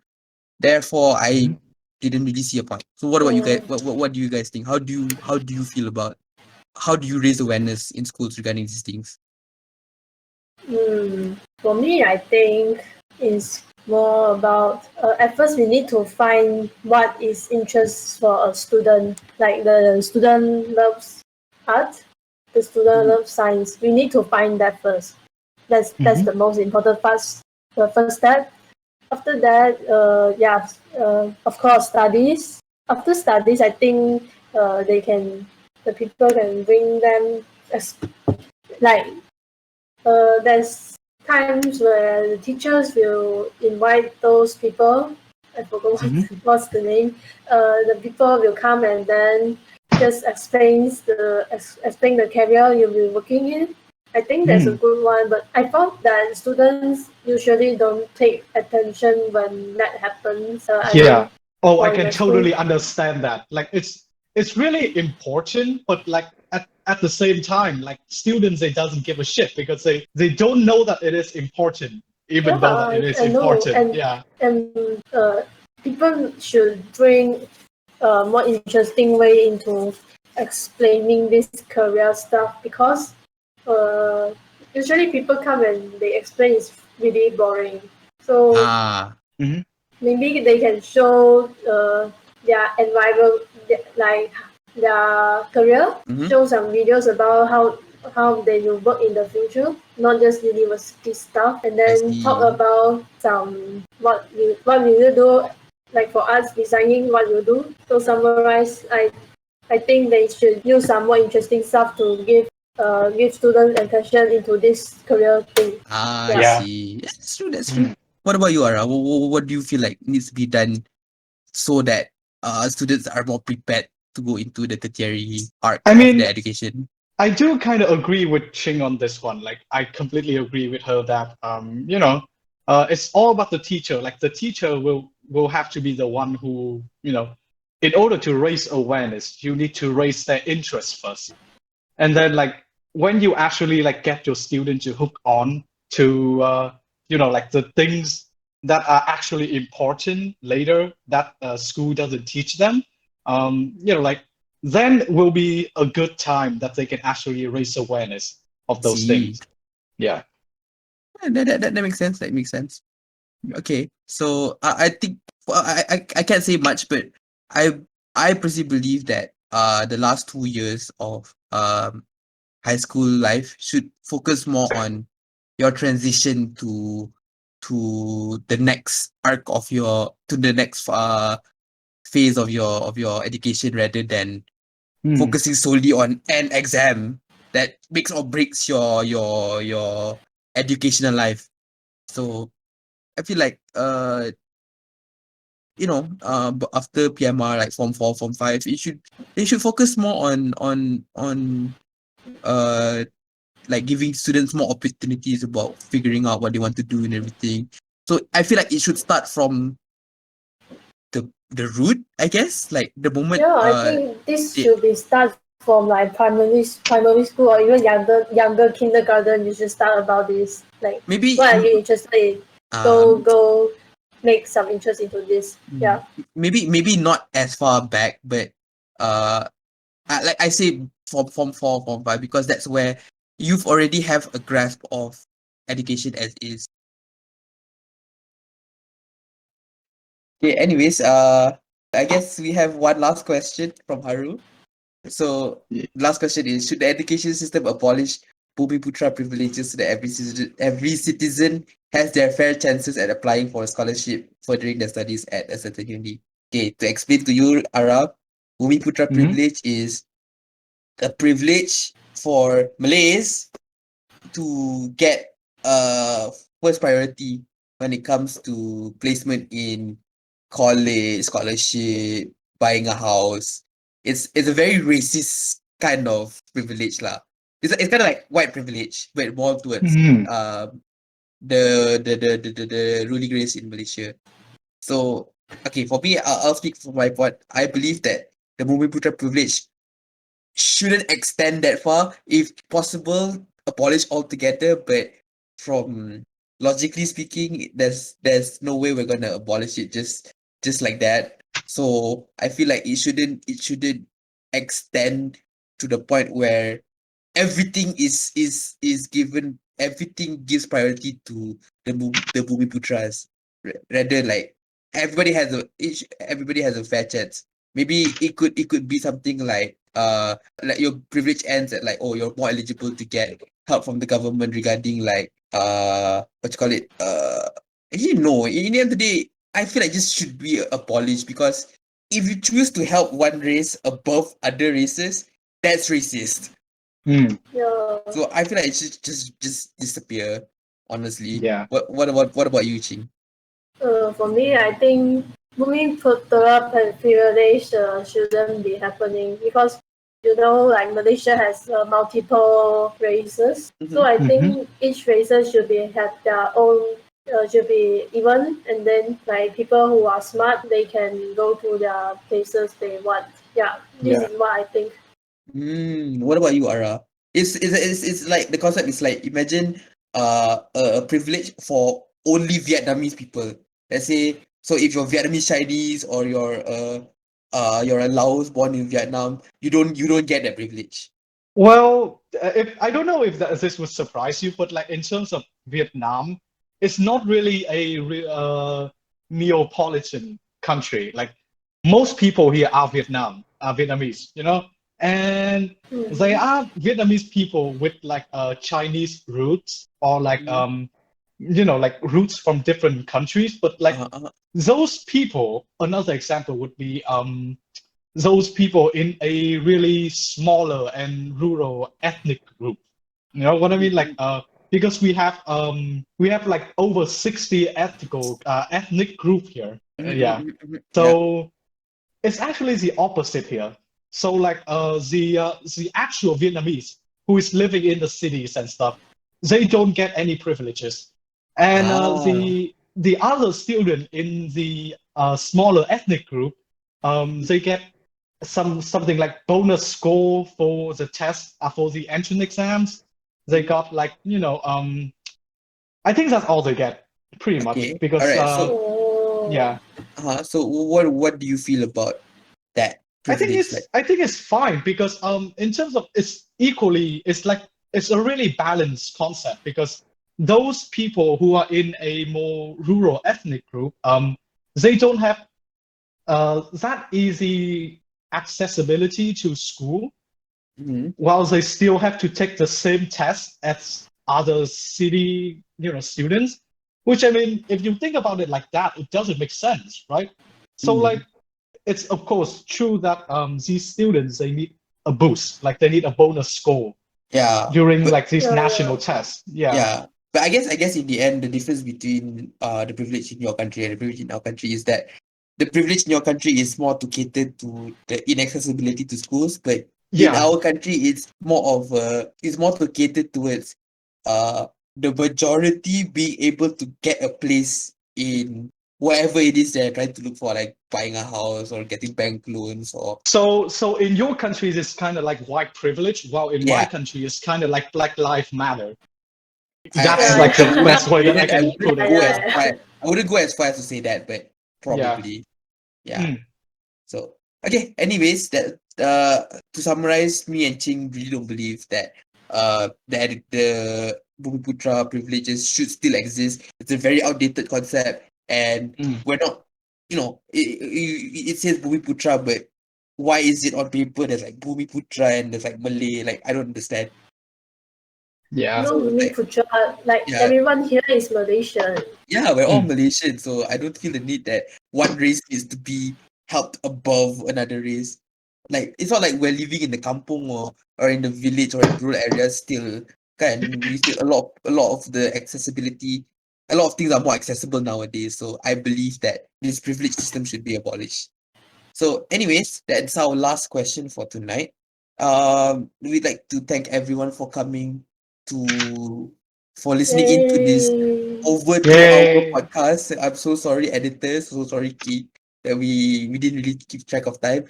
Therefore, I Mhm. didn't really see a point. So what about you guys? Mm. What do you guys think? How do you feel about how do you raise awareness in schools regarding these things? For me, I think it's more about at first we need to find what is interest for a student. Like the student loves art, the student Mhm. loves science. We need to find that first. That's Mhm. the most important the first step. After that, of course, studies. After studies, I think the people can bring them as like there's times where the teachers will invite those people. I forgot Mhm. what's the name. The people will come and then just explain the career you'll be working in. I think that's a Mm. good one, but I found that students usually don't take attention when that happens. I Yeah. mean, Oh, I for in can my school. totally understand that. Like it's really important, but like at the same time, like students they doesn't give a shit because they don't know that it is important, even Yeah, though that it is I know, important. Yeah. and people should bring a more interesting way into explaining this career stuff because uh, usually people come and they explain is really boring. So Ah. Mhm. maybe they can show their environment, like their career, Mm-hmm. show some videos about how they will work in the future, not just university stuff, and I then talk see. about some what will you do, like for us designing what you do. So summarize, I think they should use some more interesting stuff to give students attention into this career thing. I Yeah. Yeah. see. Yeah, that's true. That's true. Mm. What about you, Ara? What do you feel like needs to be done so that students are more prepared to go into the tertiary arc I of the mean, education? I do kind of agree with Ching on this one. Like, I completely agree with her that it's all about the teacher. Like, the teacher will have to be the one who, in order to raise awareness, you need to raise their interest first, and then like when you actually like get your student to hook on to like the things that are actually important later that school doesn't teach them, like then will be a good time that they can actually raise awareness of those See, things. Yeah. that makes sense. That makes sense. Okay, so I think I can't say much, but I I personally believe that the last 2 years of high school life should focus more on your transition to the next arc of your to the next phase of your education rather than Hmm. focusing solely on an exam that makes or breaks your educational life. So I feel like after PMR like form 4, form 5, they should focus more on uh like giving students more opportunities about figuring out what they want to do and everything. So I feel like it should start from the root, I guess. Like the moment Yeah, I think this they, should be start from like primary school or even younger kindergarten. You should start about this. Like, maybe what are you interested in? um Go make some interest into this. mm, Yeah. maybe not as far back, but uh like I say form 4, form 5, because that's where you've already have a grasp of education as is. Okay, anyways, I guess we have one last question from Haru. So, Y- last question is: should the education system abolish Putra privileges so that every citizen has their fair chances at applying for a scholarship furthering their studies at a certain uni? Okay, to explain to you, Arab, Putra mhm. privilege is a privilege for Malays to get first priority when it comes to placement in college, scholarship, buying a house. It's a very racist kind of privilege lah. It's kind of like white privilege, but more towards Mhm. the ruling race in Malaysia. So okay, for me, I'll speak for my part. I believe that the Putra privilege shouldn't extend that far. If possible, abolish altogether. But from logically speaking, there's no way we're gonna abolish it just like that. So I feel like it shouldn't extend to the point where everything gives priority to the Bumi Putras. Rather, like everybody has a fair chance. Maybe it could be something like your privilege ends at like, oh, you're more eligible to get help from the government regarding like what you call it actually no, in the end of the day I feel like this should be abolished, because if you choose to help one race above other races, that's racist. Mm. Yeah. So I feel like it should just disappear, honestly. Yeah. What about you, Ching? For me, I think moving Putra privilege shouldn't be happening because like Malaysia has multiple races, so Mm-hmm. I Mhm. think each races should be have their own. Should be even, and then like people who are smart, they can go to the places they want. Yeah, this Yeah. is what I think. What about you, Ara? It's like the concept is like, imagine a privilege for only Vietnamese people. Let's say, so if you're Vietnamese Chinese, or you're a Laos born in Vietnam, you don't get that privilege. Well, if I don't know if this would surprise you, but like in terms of Vietnam, it's not really a neapolitan country. Like most people here are Vietnamese, and they Mm-hmm. are Vietnamese people with like Chinese roots, or like Mm-hmm. like roots from different countries. But like Uh-huh. those people, another example would be those people in a really smaller and rural ethnic group. You know what I mean? Like Mm-hmm. because we have like over 60 ethnic group here. Yeah. Yeah. So it's actually the opposite here. So like the actual Vietnamese who is living in the cities and stuff, they don't get any privileges. And Ah. the other student in the smaller ethnic group, they get something like bonus score for the test, for the entrance exams. They Mm-hmm. got like I think that's all they get. pretty much, Okay. because Alright. So yeah, so what do you feel about that privilege? Like, I think it's fine, because in terms of, it's a really balanced concept, because those people who are in a more rural ethnic group, they don't have that easy accessibility to school, mhm. while they still have to take the same test as other city, students. Which, I mean, if you think about it like that, it doesn't make sense, right? So, like, Mhm. it's of course true that these students, they need a boost, like they need a bonus score Yeah. during But like these national Yeah. tests. Yeah, yeah. But I guess in the end, the difference between the privilege in your country and the privilege in our country is that the privilege in your country is more to cater to the inaccessibility to schools, but in yeah. our country it's more to cater towards uh the majority being able to get a place in whatever it is they're trying to look for, like buying a house or getting bank loans or So in your countries, it's kind of like white privilege, while in my yeah. country, it's kind of like Black Lives Matter. That's I Yeah, like the wouldn't best yeah. way I that I wouldn't I can wouldn't put Yeah, it. go as yeah, far yeah. I wouldn't go as far as to say that, but Yeah. probably. Yeah. Mm. So okay, anyways, that to summarize, me and Ching really don't believe that the Bumiputra privileges should still exist. It's a very outdated concept, and Mm. we're not, it says Bumiputra, but why is it on paper there's like Bumiputra and there's like Malay? Like, I don't understand. Yeah. No So need like, to judge. Like yeah, everyone here is Malaysian. yeah, we're all Mm. Malaysian, so I don't feel the need that one race needs to be helped above another race. Like, it's not like we're living in the kampung or in the village or in rural areas still. Kan, we still a lot of the accessibility, a lot of things are more accessible nowadays. So I believe that this privilege system should be abolished. So, anyways, that's our last question for tonight. We'd like to thank everyone for coming to for listening into this Yay. over 2 hour Yay. podcast. I'm so sorry, editors. So sorry, Keith, that we didn't really keep track of time.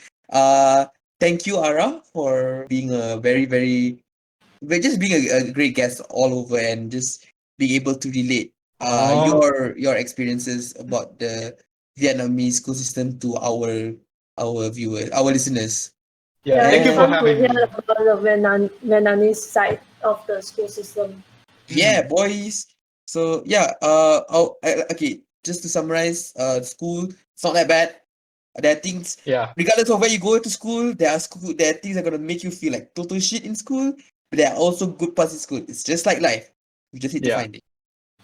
Thank you, Ara, for being a very, very, just being a great guest all over and just being able to relate Oh, your experiences about the Vietnamese school system to our viewers, our listeners. yeah. Yeah, Thank it's you for And fun to having hear me. about the Vietnamese side of the school system. yeah, Mm. boys. So yeah, okay. Just to summarize, school, it's not that bad. There are things, Yeah. regardless of where you go to school, there are things that are gonna make you feel like total shit in school, but there are also good parts in school. It's just like life. We just need to Yeah. find it.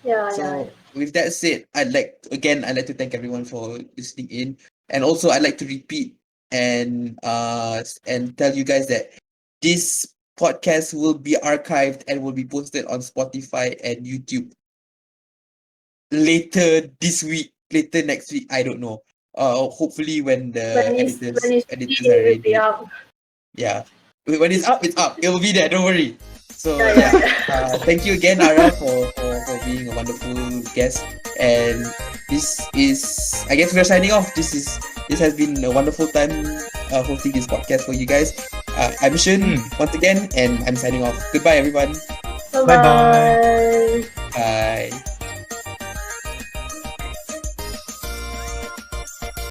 Yeah, yeah. So with that said, I'd like to thank everyone for listening in. And also I'd like to repeat and tell you guys that this podcast will be archived and will be posted on Spotify and YouTube later this week, later next week, I don't know. Hopefully when the When it's free, editors are it will be ready. up. Yeah. When it's up, it's up. It will be there, don't worry. So Yeah, yeah. yeah, yeah. Thank you again, Ara, for being a wonderful guest. And this is, I guess we're signing off. This has been a wonderful time hosting this podcast for you guys. I'm Shun Mm. once again, and I'm signing off. Goodbye, everyone. Bye bye. Bye bye. Bye.